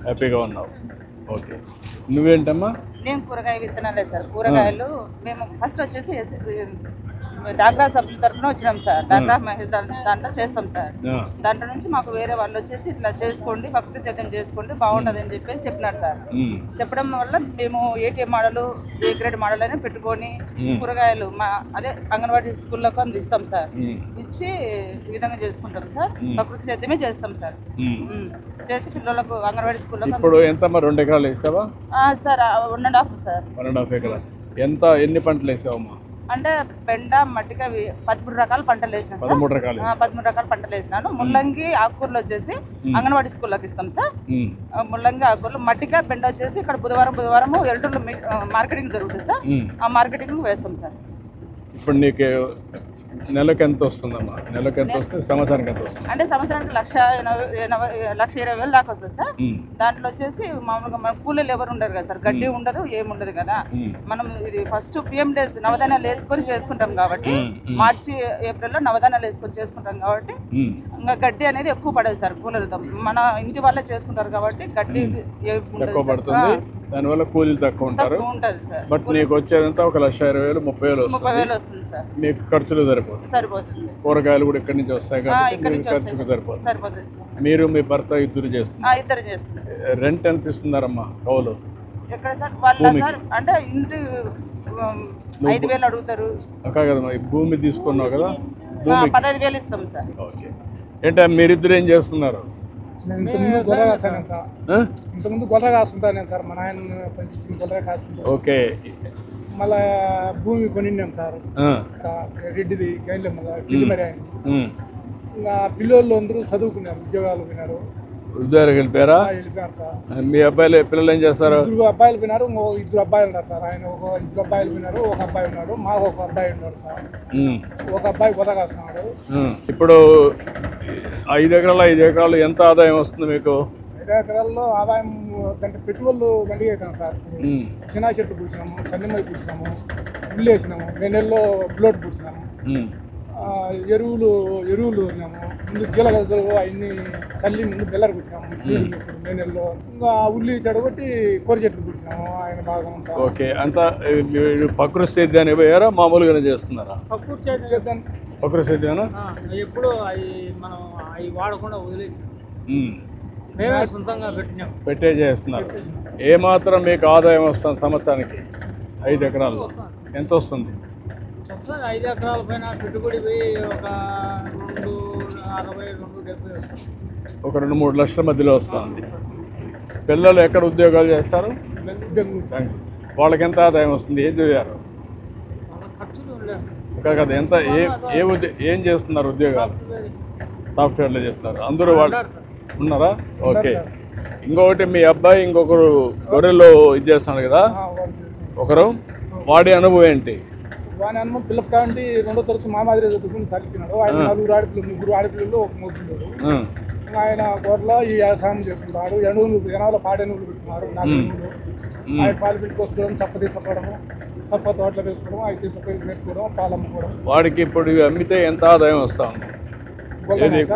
హ్యాపీగా ఉన్నావు. ఓకే. నువ్వేంటమ్మా? నేను కూరగాయ విత్తనాలే సార్. కూరగాయలు మేము ఫస్ట్ వచ్చేసి డాక్రా సభ్యుల తరఫున వచ్చినాం సార్. డాక్రా మహిళ దాంట్లో చేస్తాం సార్. దాంట్లో నుంచి మాకు వేరే వాళ్ళు వచ్చేసి ఇట్లా చేసుకోండి, భక్తి సేద్యం చేసుకోండి బాగుంటుంది అని చెప్పేసి చెప్పినారు సార్. చెప్పడం వల్ల మేము ATM model, A grade model అని పెట్టుకొని కూరగాయలు అదే అంగన్వాడీ స్కూల్లోకి అందిస్తాం సార్. ఇచ్చి ఈ విధంగా చేసుకుంటాం సార్. ప్రకృతి సేద్యమే చేస్తాం సార్. చేసి పిల్లలకు అంగన్వాడీ స్కూల్లో. ఇప్పుడు ఎంతమ్మా? 2 ఎకరాలు వేసావా సార్? 1.5 సార్. 1.5 ఎకరాలు. ఎన్ని పంటలు వేసావమ్మా? అంటే బెండ, మట్టిక 13 రకాల పంటలు వేసినా సార్. 13 రకాలు. 13 రకాల పంటలు వేసినాను. ముల్లంగి, ఆకుకూరలు వచ్చేసి అంగన్వాడీ స్కూల్లోకి ఇస్తాం సార్. ముల్లంగి, ఆకుకూరలు, మట్టిక, బెండ వచ్చేసి ఇక్కడ బుధవారం ఎల్టూరులో మార్కెటింగ్ జరుగుతుంది సార్. ఆ మార్కెటింగ్ వేస్తాం సార్. ఇప్పుడు నీకు నెలకు ఎంత వస్తుందమ్మా? నెలకు ఎంత వస్తుంది? సంవత్సరానికి ఎంత వస్తుంది? అంటే సంవత్సరానికి 1,20,000 దాకా వస్తుంది సార్. దాంట్లో వచ్చేసి మామూలుగా మన కూలీలు ఎవరు ఉండరు కదా సార్, గడ్డి ఉండదు ఏముండదు కదా. మనం ఇది ఫస్ట్ పిఎం డేస్ నవధాన్యాలు వేసుకొని చేసుకుంటాం కాబట్టి, మార్చి ఏప్రిల్లో నవధాన్యాలు వేసుకొని చేసుకుంటాం కాబట్టి ఇంకా గడ్డి అనేది ఎక్కువ పడదు సార్ కూలీలతో. మన ఇంటి వాళ్ళే చేసుకుంటారు కాబట్టి గడ్డి తక్కువ పడుతుంది, దానివల్ల కూలీలు తక్కువ ఉంటారు. బట్ నీకు వచ్చేదంతా 1,20,000 30,000 వస్తుంది సార్. మీకు ఖర్చులు సరిపోతుంది. కూరగాయలు కూడా ఇక్కడి నుంచి వస్తాయి కాబట్టి ఖర్చుకు సరిపోతుంది. మీరు మీ భర్త ఇద్దరు చేస్తున్నారు. రెంట్ ఎంత ఇస్తున్నారమ్మా కౌలు? ఎక్కడ సార్ వాళ్ళ సార్ అంటే ఇంటి 5,000 అడుగుతారు. కదమ్మా, భూమి తీసుకున్నావు కదా, 15,000 ఇస్తాం సార్. ఓకే. ఏంటంటే మీరిద్దరు ఏం చేస్తున్నారు? ఇంతకుముందు గొర్రె కాస్తుంటాను సార్, మా నాయన పంచించిన గొర్రె కాస్తుంటాను. ఓకే. మళ్ళా భూమి కొనిన్నాం సార్, రెడ్డిది గైన్లో మళ్ళీ మరి ఆయన. ఇంకా పిల్లలు అందరూ చదువుకున్నారు, ఉద్యోగాలు పోయినారు. ఉద్యోగాలకు వెళ్ళిపోయారా? వెళ్ళిపోయారు సార్. మీ పిల్లలు ఏం చేస్తారు? 2 అబ్బాయిలు పోయినారు, 2 అబ్బాయిలు ఉన్నారు సార్. ఆయన 2 అబ్బాయిలు పోయినారు, 1 అబ్బాయి ఉన్నాడు. మాకు 1 అబ్బాయి ఉన్నాడు సార్. 1 అబ్బాయి గొర్రె కాస్తున్నాడు. ఇప్పుడు 5 ఎకరాలు ఎంత ఆదాయం వస్తుంది మీకు? 5 ఎకరాల్లో ఆదాయం అంటే పెట్టుబడులు దండిగా అవుతాం సార్. చిన్న చెట్టు పూసినాము, చందమై పూసినాము, ఉల్లి వేసినాము, 2 నెలల్లో బ్లోట్ పూసినాము, ఎరువులు ఉన్నాము. ముందు జీలగలు అవన్నీ చల్లి ముందు బెల్లర్ పెట్టినాము 2 నెలల్లో. ఇంకా ఉల్లి చెడగొట్టి కూర చెట్లు పూసినాము. ఆయన బాగా ఉంటాం. ఓకే. అంతా ప్రకృతి సేద్యాన్ని పోయారా, మామూలుగానే చేస్తున్నారా? ప్రకృతి సేద్యానా? ఎప్పుడు అవి మనం అవి వాడకుండా వదిలేసి మేమే సొంతంగా పెట్టే చేస్తున్నారు. ఏమాత్రం మీకు ఆదాయం వస్తుంది సంవత్సరానికి 5 ఎకరాలు? ఎంత వస్తుంది? 5 ఎకరాల పైన పెట్టుబడి పోయి ఒక 260, 270 వస్తుంది. ఒక 2-3 లక్షల మధ్యలో వస్తుంది. పిల్లలు ఎక్కడ ఉద్యోగాలు చేస్తారు? వాళ్ళకి ఎంత ఆదాయం వస్తుంది? ఏం చదివారు? కదా ఎంత ఏం చేస్తున్నారు ఉద్యోగాలు? సాఫ్ట్వేర్లో చేస్తున్నారు. అందరూ వాళ్ళు ఉన్నారా? ఓకే. ఇంకొకటి మీ అబ్బాయి ఇంకొకరు గొర్రెల్లో ఇది చేస్తున్నాడు కదా, ఒకరు, వాడి అనుభవం ఏంటి? వాని అనుభవం పిల్లలు కాబట్టి 2వ తరగతి మా మాదిరి చదువుకుని చదివించినాడు. ఆయన 4 ఆడపిల్లలు, 3 ఆడపిల్లలు, 1 మొగ్గున్నాడు. ఆయన గొర్రెలో ఈ వ్యవసాయం చేస్తున్నాడు. ఎనవలో పాడెనుగులు పెట్టుకున్నారు, 4 ఎనుగులు. ఆయన పాలు పిలుకొసుకోవడం, చప్ప తీసుకోవడము, చప్ప తోటలో వేసుకోవడం, అవి తీసుకొని పెట్టుకోవడం, పాలు అమ్ముకోవడం. వాడికి ఇప్పుడు అమ్మితే ఎంత ఆదాయం వస్తా ఉంది?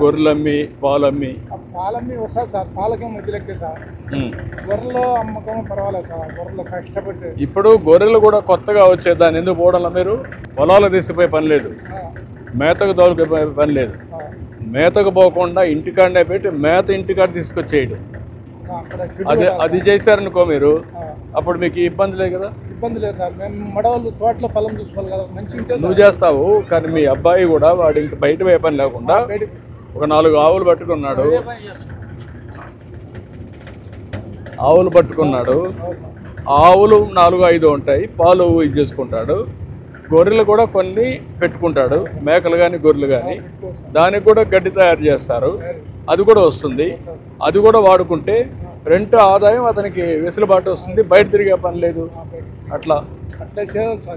గొర్రెలు అమ్మి పాలు అమ్మి? పాలమ్మి వస్తుంది సార్, పాలకేమో మంచి లెక్కే సార్. గొర్రెలో అమ్మకం పర్వాలేదు సార్, గొర్రెలు కష్టపడితే. ఇప్పుడు గొర్రెలు కూడా కొత్తగా వచ్చే దాన్ని ఎందుకు పోవడంలో మీరు? పొలాలు తీసుకుపోయే పని లేదు, మేతకు తోలుకుపోయే పని లేదు. మేతకు పోకుండా ఇంటికాడనే పెట్టి మేత ఇంటికాడ తీసుకొచ్చేయడం, అది చేశారనుకో మీరు, అప్పుడు మీకు ఇబ్బంది లేదు కదా? ఇబ్బంది లేదు సార్. మేము మడవాళ్ళు తోటలో పొలం చూసుకోవాలి కదా, మంచి ఉంటే నువ్వు చేస్తావు. కానీ మీ అబ్బాయి కూడా వాడి ఇంక బయట పోయే పని లేకుండా ఒక 4 ఆవులు పట్టుకున్నాడు. ఆవులు 4-5 ఉంటాయి, పాలు ఇది చేసుకుంటాడు. గొర్రెలు కూడా కొన్ని పెట్టుకుంటాడు, మేకలు కానీ గొర్రెలు కానీ. దానికి కూడా గడ్డి తయారు చేస్తారు, అది కూడా వస్తుంది. అది కూడా వాడుకుంటే రెంట్ ఆదాయం అతనికి వెసులుబాటు వస్తుంది, బయట తిరిగే పని లేదు. అట్లా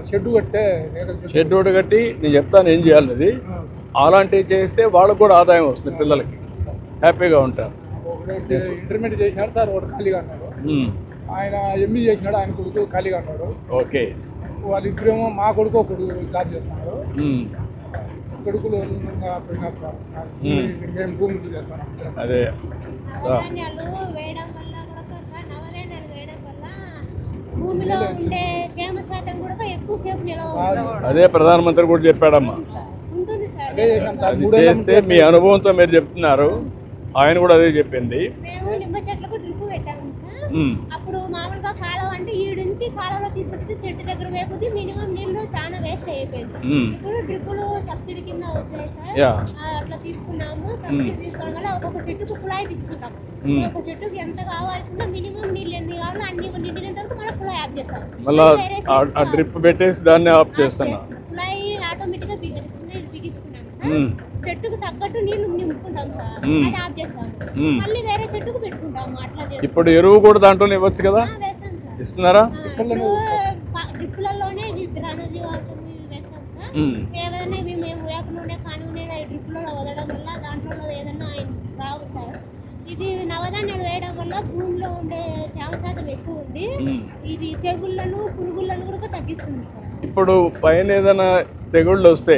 షెడ్ కట్టి నేను చెప్తాను ఏం చేయాలనేది. అలాంటివి చేస్తే వాళ్ళకు కూడా ఆదాయం వస్తుంది, పిల్లలకి హ్యాపీగా ఉంటారు. ఇంటర్మీడియట్ చేసినాడు సార్, ఒకటి ఖాళీగా ఉన్నాడు. ఆయన ఎంఈ చేసినాడు, ఆయన కొడుకు ఖాళీగా ఉన్నాడు. ఓకే. వాళ్ళిద్దరేమో మా కొడుకు ఒక కొడుకు జాబ్ చేస్తున్నారు. కొడుకులు పోయినారు సార్. మేము భూమి చేస్తున్నాం. అదే నవధాన్యాలు వేయడం వల్ల కూడా సార్, నవధాన్యాలు వేయడం వల్ల భూమిలో ఉండే తేమ శాతం కూడా ఎక్కువసేపు నిలవ. అదే ప్రధానమంత్రి కూడా చెప్పాడమ్మా. ఉంటుంది సార్. చేస్తే మీ అనుభవంతో మీరు చెప్తున్నారు, ఆయన కూడా అదే చెప్పింది. మేము నిమ్మ చెట్లకు డ్రిప్ పెట్టాము సార్. అప్పుడు మామూలుగా కాలువ అంటే ఈడుంచి కాలువలో తీసుకుంటే చెట్టు దగ్గర వేగుద్ది, మినిమం నీళ్లు చాలా వేస్ట్ అయిపోయింది. ఇప్పుడు డ్రిప్పులు సబ్సిడీ కింద వచ్చాయి సార్, అట్లా తీసుకున్నాము. సబ్సిడీ తీసుకోవడం వల్ల ఒక్కొక్క చెట్టుకు కుళాయి తిప్పుకుంటాం. ఒక చెట్టుకు ఎంత కావాల్సిందో మినిమం నీళ్ళు ఎన్ని కావాలో అన్ని నిండినంత వరకు మళ్ళీ కుళాయి ఆఫ్ చేస్తాం. మళ్ళీ డ్రిప్ పెట్టేసి దాన్ని ఆఫ్ చేస్తాను. కుళాయి ఆటోమేటిక్ గా చిన్నది బిగించుకున్నాం సార్. చెట్టుకు తగ్గట్టు నీళ్లు నింపుకుంటాం సార్, అది ఆఫ్ చేస్తాం. మళ్ళీ వేరే చెట్టుకు పెట్టుకుంటాము. అట్లా చేస్తాం. ఇప్పుడు ఎరువు కూడా దాంట్లోనే ఇవ్వచ్చు కదా, ఇస్తున్నారా? డ్రిప్పులలోనే డ్రైనేజీ వాటర్ వేస్తాం సార్. ఏదైనా మేము వల్ల భూమిలో ఉండే తేమ శాతం ఎక్కువ ఉండి ఇది తెగుళ్ళను పురుగులను కూడా తగ్గిస్తుంది సార్. ఇప్పుడు పైన ఏదైనా తెగుళ్ళు వస్తే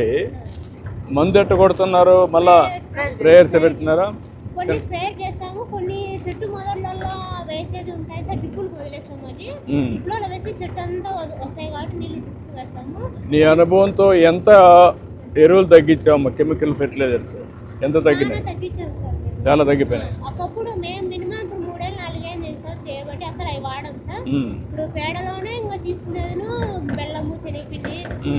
మందు ఎట్టు కొడుతున్నారు, మళ్ళా స్ప్రేయర్స్ పెడుతున్నారా? కొన్ని స్ప్రేయర్ చేస్తాము, కొన్ని చెట్టు మొదళ్ళల్లో వేసేది ఉంటాయి సార్, డ్రిప్పులకు వదిలేస్తాము. అది డ్రిప్పులో వేసి చెట్టు అంతా వస్తాయి కాబట్టి నీళ్ళు డ్రిప్పు వేస్తాము. నీ అనుభవంతో ఎంత ఎరువులు తగ్గించాము? కెమికల్ ఫెర్టిలైజర్స్ ఎంత తగ్గినాయి? తగ్గించాము సార్. చాలా తగ్గిపోయినాయి. ఒకప్పుడు మేము మినిమం ఇప్పుడు 3 ఏళ్ళు 4 ఏళ్ళు సార్ చేయబట్టి అసలు అవి వాడాం సార్. ఇప్పుడు పేడలోనే ఇంకా తీసుకునేది బెల్లము శనగపిండి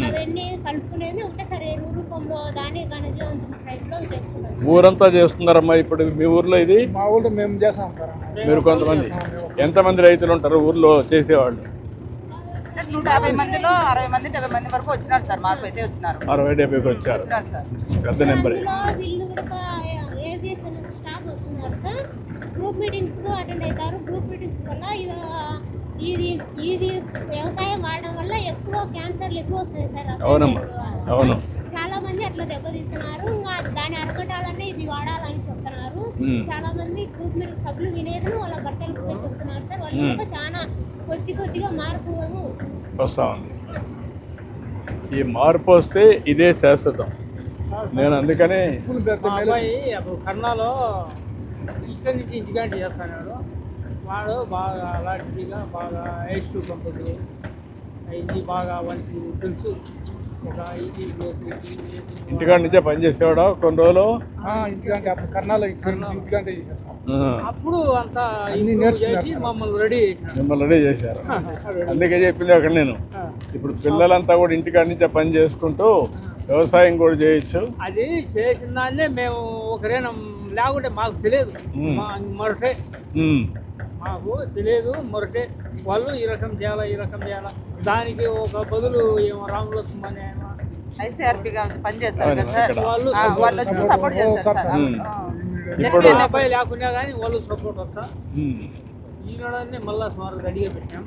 అవన్నీ కలుపుకునేది ఒకటేసారి ఎరువు రూపంలో దాన్ని ఘనజీవంతం టైప్ లో చేసుకుంటాం. ఊరంతా చేస్తున్నారమ్మా ఇప్పుడు మీ ఊర్లో ఇది? మా ఊళ్ళో మేము చేస్తాం సార్. మీరు కొంతమంది ఎంతమంది రైతులు ఉంటారు ఊర్లో చేసేవాళ్ళు? 150 మందిలో 60 మంది 70 మంది వరకు వచ్చినారు సార్. మార్పు అయితే వచ్చినారు. 60-70 వచ్చారు. పెద్ద నెంబర్. వీళ్ళు కూడా ఏబిఎస్ స్టాఫ్ వస్తున్నారు సార్. గ్రూప్ మీటింగ్స్ కు అటెండ్ అవుతారు. గ్రూప్ మీటింగ్స్ వల్ల ఇది వ్యవసాయం వాడడం వల్ల ఎక్కువ క్యాన్సర్లు ఎక్కువ వస్తాయి సార్. అవునమ్మా, అవును. చాలా మంది అట్లా దెబ్బతీస్తున్నారు. ఇంకా దాన్ని అరకటాలనే ఇది వాడాలని చెప్తున్నారు. చాలా మంది గ్రూప్ మీటింగ్ సభ్యులు వినేది వాళ్ళ భర్తలకు పోయి చెప్తున్నారు సార్. వాళ్ళు కూడా చాలా కొద్దిగా మార్పు ఏమో వస్తూ ఉంది. ఈ మార్పు వస్తే ఇదే శాశ్వతం. నేను అందుకనే మా అబ్బాయి అప్పుడు కర్ణాలో ఇక్కడి నుంచి ఇంటికాంటి చేస్తాడు. వాడు బాగా అలాంటిగా బాగా హెయిట్ పంపుతుంది. ఇది బాగా వాళ్ళకి తెలుసు. ఒక ఇంటికాడ నుంచే పని చేసేవాడా కొన్ని రోజులు? ఇంటికంటే అప్పుడు కర్ణాలో ఇంటికంటే అప్పుడు అంతా చేసి మమ్మల్ని రెడీ చేశారు. మిమ్మల్ని రెడీ చేశారు. అందుకే చెప్పింది అక్కడ నేను. ఇప్పుడు పిల్లలంతా కూడా ఇంటికాడ నుంచే పని చేసుకుంటూ వ్యవసాయం కూడా చేయొచ్చు. అది చేసిన దాన్నే మేము ఒకరేనా లేకుంటే మాకు తెలియదు. మొరటే మాకు తెలియదు. మొరటే వాళ్ళు ఈ రకం చేయాలా దానికి ఒక బదులు ఏమో రాముల సుమ్మని ఐసీఆర్పీగా పనిచేస్తారు కదా సార్. వాళ్ళు వచ్చి సపోర్ట్ చేస్తారు సార్. ఇప్పుడు అబ్బాయి లేకున్నా కానీ వాళ్ళు సపోర్ట్ వస్తా ఈనాడనే మళ్ళా సుమారు రెడీగా పెట్టాం.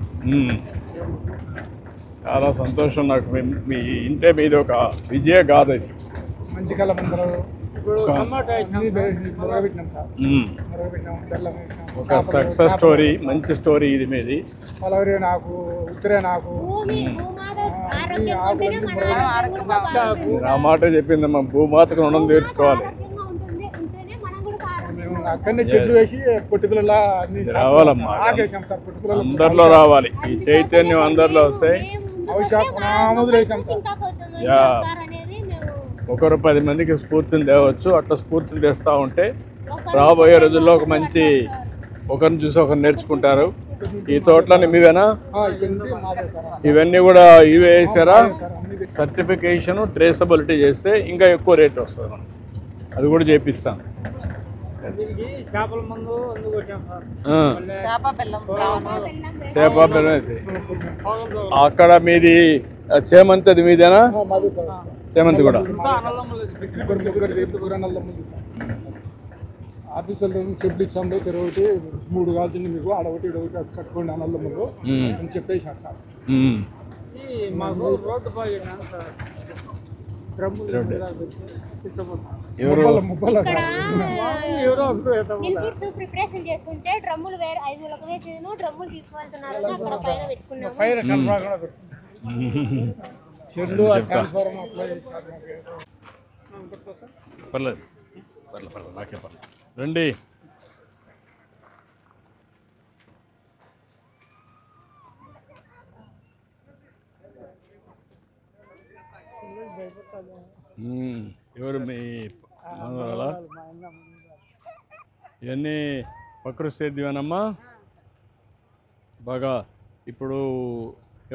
చాలా సంతోషం నాకు. మీ ఇంటే మీది ఒక విజయ గాథ. మంచి కళ ముందర ఒక సక్సెస్ స్టోరీ, మంచి స్టోరీ ఇది మీది. పలవరే నాకు ఉత్తరే నాకు ఆ మాట చెప్పిందమ్మా, భూమాతకు రుణం తీర్చుకోవాలి. అక్కడనే చెట్లు వేసి పొట్టి పిల్లల రావాలమ్మా, అందరిలో రావాలి. ఈ చైతన్యం అందరిలో వస్తాయి. ఒకరు 10 మందికి స్ఫూర్తిని తేవచ్చు. అట్లా స్ఫూర్తిని తెస్తూ ఉంటే రాబోయే రోజుల్లో ఒక మంచి ఒకరిని చూసి ఒకరు నేర్చుకుంటారు. ఈ తోటలని మీవేనా? ఇవన్నీ కూడా ఇవే వేసారా? సర్టిఫికేషన్ ట్రేసబిలిటీ చేస్తే ఇంకా ఎక్కువ రేట్ వస్తుంది. మనం అది కూడా చేపిస్తాం. చేపల మందు చేప బెల్లం వేసి అక్కడ మీది చేమంతి, అది మీదేనా? చేమంతి కూడా ఆఫీసర్లు చెట్లు ఇచ్చాము సార్. ఒకటి 3 కాల్చింది మీకు, ఆడొకటి ఇడొకటి కట్టుకోండి అన్నదమ్ములు అని చెప్పేసారు సార్. మాకు రోడ్డు బాగా ప్రిపరేషన్ చేస్తుంటే డ్రమ్ములు వేరే 5 వేసేది డ్రమ్ములు తీసుకెళ్తున్నారు. అక్కడ పైన పెట్టుకున్నాము. పర్లేదు నాకే పర్లేదు. రండి. ఎవరు మీ మనవరాలా? ఇవన్నీ ప్రకృతి సేద్యమేనమ్మా. బాగా ఇప్పుడు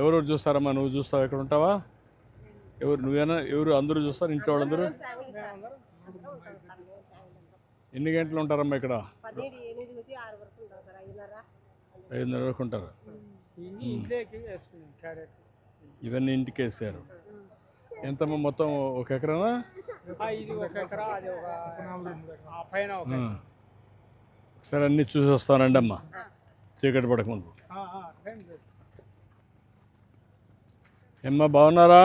ఎవరు చూస్తారమ్మా? నువ్వు చూస్తావు? ఎక్కడ ఉంటావా? ఎవరు నువ్వేనా? ఎవరు అందరూ చూస్తారు? ఇంట్లో వాళ్ళందరూ ఎన్ని గంటలు ఉంటారమ్మా ఇక్కడ? 5:30 వరకు ఉంటారు. ఇవన్నీ ఇంటికి వేసారు. ఎంతమ్మా మొత్తం? 1 ఎకరానా? ఒకసారి అన్నీ చూసి వస్తానండి అమ్మా, చీకటి పడకముందు. ఏమ్మా బాగున్నారా?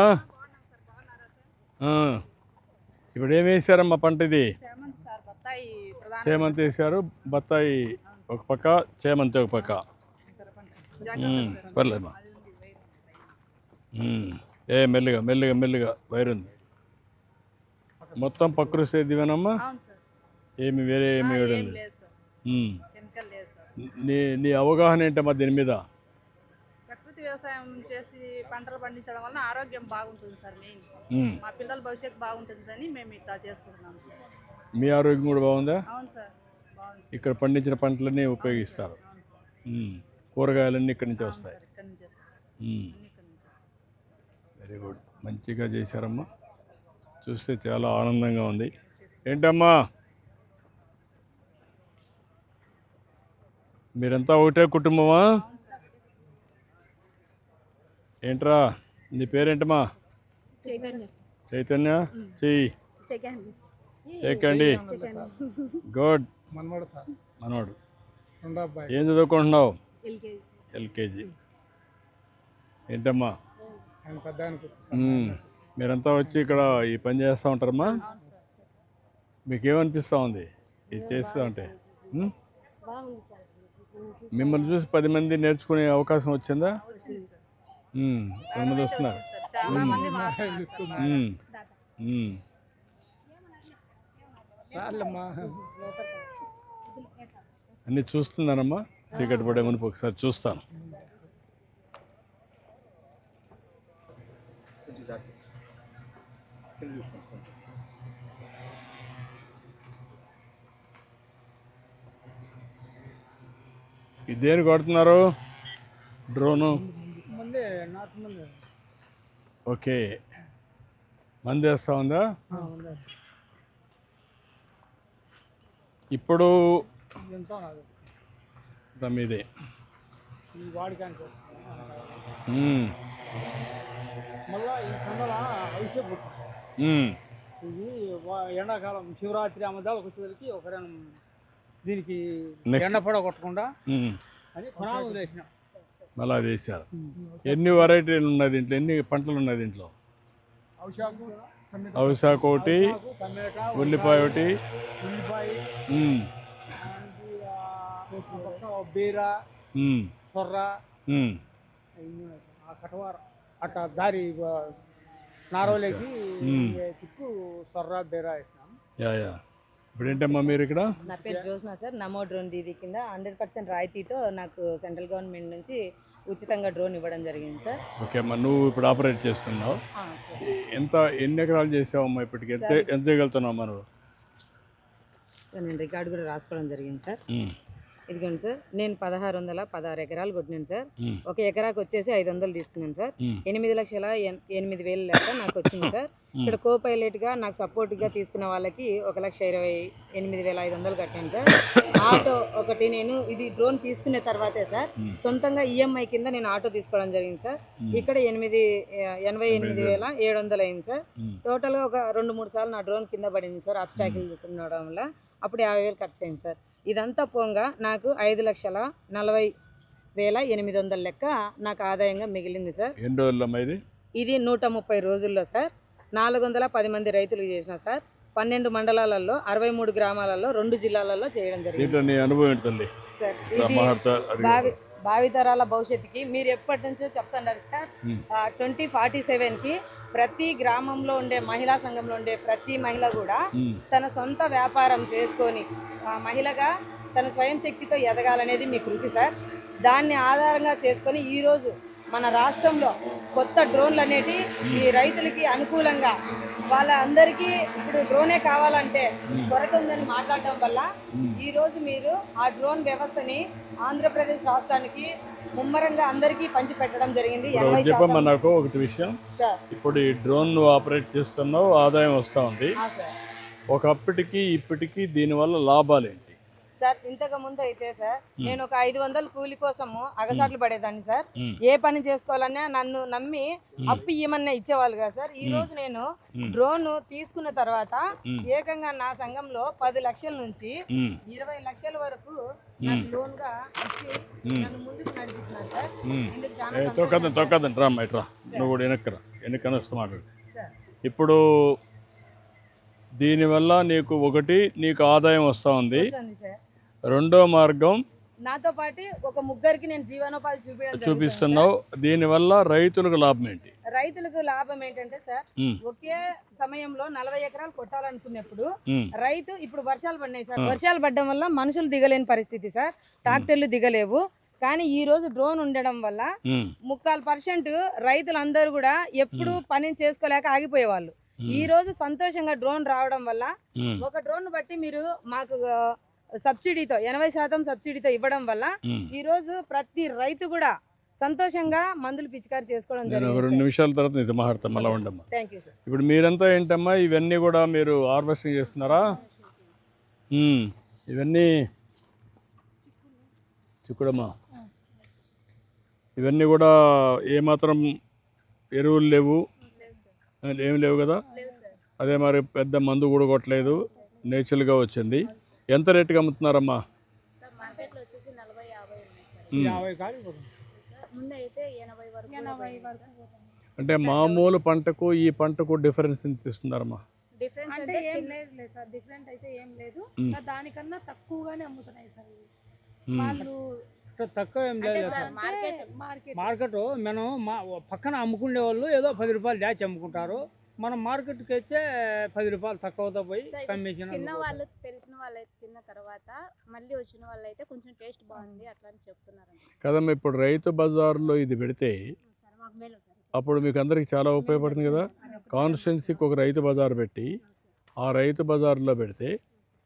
ఇప్పుడు ఏం వేసారమ్మా పంట? ఇది చేమంతి వేసారు, బత్తాయి ఒక పక్క చేమంతి ఒక పక్క. పర్లేదమ్మా. మెల్లిగా మెల్లిగా మెల్లిగా వైరుంది. మొత్తం ప్రకృతి సేద్యమేనమ్మా? ఏమి వేరే ఏమి వేయడం లేదు. నీ అవగాహన ఏంటమ్మా దీని మీద? ప్రకృతి వ్యవసాయం చేసి పంటలు పండించడం వల్ల ఆరోగ్యం బాగుంటుంది సార్. మెయిన్ మా పిల్లల భవిష్యత్తు బాగుంటుందని మేము ఇట్లా చేసుకుంటున్నాం సార్. మీ ఆరోగ్యం కూడా బాగుందా? అవును సార్, బాగుంది. ఇక్కడ పండించిన పంటలన్నీ ఉపయోగిస్తారు. కూరగాయలన్నీ ఇక్కడి నుంచి వస్తాయి. వెరీ గుడ్, మంచిగా చేశారమ్మా. చూస్తే చాలా ఆనందంగా ఉంది. ఏంటమ్మా మీరంతా ఒకటే కుటుంబమా? ఏంట్రా నీ పేరేంటమ్మా? చైతన్య. చెయ్యి చేకండి. గుడ్. మనవాడు ఏం చదువుకుంటున్నావు? ఎల్కేజీ. ఏంటమ్మా మీరంతా వచ్చి ఇక్కడ ఈ పని చేస్తూ ఉంటారమ్మా? మీకేమనిపిస్తూ ఉంది ఇది చేస్తూ ఉంటే? మిమ్మల్ని చూసి 10 మంది నేర్చుకునే అవకాశం వచ్చిందా? 10 మంది వస్తున్నారు. అన్నీ చూస్తున్నానమ్మా. చీకటి పడే మునుపు ఒకసారి చూస్తాను. ఇదేని కొడుతున్నారు డ్రోను? ఓకే, మంది వేస్తా ఉందా? ఇప్పుడు మీదే ఇది ఎండాకాలం శివరాత్రి అమ్మదాలకు వచ్చేసరికి ఒక దీనికి ఎండ పడ కొట్టకుండా అని కొనాలు వదిలేసిన. అలా వేసారు. ఎన్ని వెరైటీలు ఉన్నాయి దీంట్లో? ఎన్ని పంటలు ఉన్నాయి దీంట్లో? అవిశాఖ ఒకటి, ఉల్లిపాయ ఒకటి, బీర, సొర్ర, కటవార అట్లా దారి నారోలేకి చుట్టూ సొర్ర బీర వేసినాం. ఇప్పుడు ఏంటమ్మా మీరు ఇక్కడ? నా పేరు జ్యోత్స్న సార్. నమో డ్రోన్ దీదీ కింద 100% రాయితీతో నాకు సెంట్రల్ గవర్నమెంట్ నుంచి ఉచితంగా డ్రోన్ ఇవ్వడం జరిగింది సార్. ఓకే అమ్మా, నువ్వు ఇప్పుడు ఆపరేట్ చేస్తున్నావు. ఎన్ని ఎకరాలు చేసావమ్మా ఇప్పటికి? ఎంత చేయగలుగుతున్నావు మనం? నేను రికార్డు కూడా రాసుకోవడం జరిగింది సార్. ఇదిగోండి సార్, నేను 1616 ఎకరాలు కొట్టినాను సార్. ఒక ఎకరాకు వచ్చేసి 500 తీసుకున్నాను సార్. 8,08,000 లెక్క నాకు వచ్చింది సార్. ఇక్కడ కో పైలట్ గా నాకు సపోర్ట్ గా తీసుకున్న వాళ్ళకి 1,28,500 కట్టాను సార్. ఆటో ఒకటి నేను ఇది డ్రోన్ తీసుకున్న తర్వాతే సార్ సొంతంగా ఈఎంఐ కింద నేను ఆటో తీసుకోవడం జరిగింది సార్. ఇక్కడ 88,700 అయింది సార్. టోటల్ గా ఒక 2-3 సార్లు నా డ్రోన్ కింద పడింది సార్. అబ్స్టాకిల్ చూస్తుండడం వల్ల అప్పుడు 50,000 ఖర్చు అయింది సార్. ఇదంతా పోగా నాకు 5,40,800 లెక్క నాకు ఆదాయంగా మిగిలింది సార్. ఇది 130 రోజుల్లో సార్ 410 మంది రైతులు చేసిన సార్. 12 మండలాలలో 63 గ్రామాలలో 2 జిల్లాలలో చేయడం జరిగింది సార్. ఇది భావితరాల భవిష్యత్తుకి మీరు ఎప్పటి నుంచో చెప్తున్నారు సార్. 2047కి ప్రతి గ్రామంలో ఉండే మహిళా సంఘంలో ఉండే ప్రతి మహిళ కూడా తన సొంత వ్యాపారం చేసుకొని మహిళగా తన స్వయం శక్తితో ఎదగాలనేది మీ కృషి సార్. దాన్ని ఆధారంగా చేసుకొని ఈరోజు మన రాష్ట్రంలో కొత్త డ్రోన్లు అనేటి ఈ రైతులకి అనుకూలంగా వాళ్ళందరికీ ఇప్పుడు డ్రోనే కావాలంటే కొరత ఉందని మాట్లాడడం వల్ల ఈరోజు మీరు ఆ డ్రోన్ వ్యవస్థని ఆంధ్రప్రదేశ్ రాష్ట్రానికి ముమ్మరంగా అందరికీ పంచిపెట్టడం జరిగింది. నాకు ఒకటి విషయం, ఇప్పుడు ఈ డ్రోన్ ఆపరేట్ చేస్తున్నావు, ఆదాయం వస్తూ ఉంది. ఒకప్పటికి ఇప్పటికి దీనివల్ల లాభాలు ఏంటి సార్? ఇంతకు ముందు అయితే సార్ నేను ఒక 500 కూలి కోసము అగసాట్లు పడేదాన్ని సార్. ఏ పని చేసుకోవాలన్నా నన్ను నమ్మి అప్పు ఇవ్వమన్నా ఇచ్చేవాళ్ళు కదా సార్. ఈ రోజు నేను డ్రోన్ తీసుకున్న తర్వాత ఏకంగా నా సంఘంలో 10 లక్షల నుంచి 20 లక్షల వరకు నాకు లోన్ గా ఇచ్చి నన్ను ముందుకు నడిపించినారు సార్. ఇందుకు చాలా ఇప్పుడు దీనివల్ల నీకు ఒకటి నీకు ఆదాయం వస్తూ ఉంది. రెండో మార్గం నాతో పాటు ఒక ముగ్గురికి నేను జీవనోపాధి చూపిస్తున్నావు. దీనివల్ల రైతులకు లాభం ఏంటి? రైతులకు లాభం ఏంటంటే సార్, ఒకే సమయంలో 40 ఎకరాలు కొట్టాలనుకున్నప్పుడు రైతు ఇప్పుడు వర్షాలు పడినాయి సార్, వర్షాలు పడడం వల్ల మనుషులు దిగలేని పరిస్థితి సార్, ట్రాక్టర్లు దిగలేవు. కానీ ఈ రోజు డ్రోన్ ఉండడం వల్ల 3% రైతులందరూ కూడా ఎప్పుడు పని చేసుకోలేక ఆగిపోయేవాళ్ళు. ఈ రోజు సంతోషంగా డ్రోన్ రావడం వల్ల ఒక డ్రోన్ బట్టి మీరు మాకు సబ్సిడీతో 80% సబ్సిడీతో ఇవ్వడం వల్ల ఈ రోజు ప్రతి రైతు కూడా సంతోషంగా మందులు పిచికారి చేసుకోవడం జరిగింది. 2 నిమిషాల తర్వాత నిజం మాట్లాడతాం మళ్ళీ ఉండమ్మా. Thank you sir. ఇప్పుడు మీరంతా ఏంటమ్మా ఇవన్నీ కూడా మీరు హార్వెస్టింగ్ చేస్తున్నారా? ఇవన్నీ చిక్కుడమ్మా, ఇవన్నీ కూడా ఏమాత్రం ఎరువులు లేవు, ఏమి లేవు కదా? అదే మరి పెద్ద మందు కూడా కొట్టలేదు, నేచురల్గా వచ్చింది. ఎంత రేటుకి అమ్ముతున్నారమ్మా? అంటే మామూలు పంటకు ఈ పంటకు డిఫరెన్స్ ఎంత ఇస్తున్నారమ్మా? అంటే ఏం లేదు సార్, డిఫరెంట్ అయితే ఏం లేదు, దానికన్నా తక్కువగానే అమ్ముతున్నాయి సార్ వాళ్ళు. తక్కువ ఏం లేదు సార్. మార్కెట్ మనం పక్కన అమ్ముకునే వాళ్ళు ఏదో 10 రూపాయలు దాచి అమ్ముకుంటారు, మనం మార్కెట్కి వచ్చే 10 రూపాయలు తక్కువతో పోయి కమిషన్. తిన్న వాళ్ళు తెలిసిన వాళ్ళు తిన్న తర్వాత మళ్ళీ వచ్చిన వాళ్ళు అయితే కొంచెం టేస్ట్ బాగుంది అట్లా అని చెప్తున్నారు కదమ్మా. ఇప్పుడు రైతు బజార్లో ఇది పెడితే అప్పుడు మీకు అందరికి చాలా ఉపయోగపడుతుంది కదా. కాన్స్టిట్యున్సీకి ఒక రైతు బజార్ పెట్టి ఆ రైతు బజార్లో పెడితే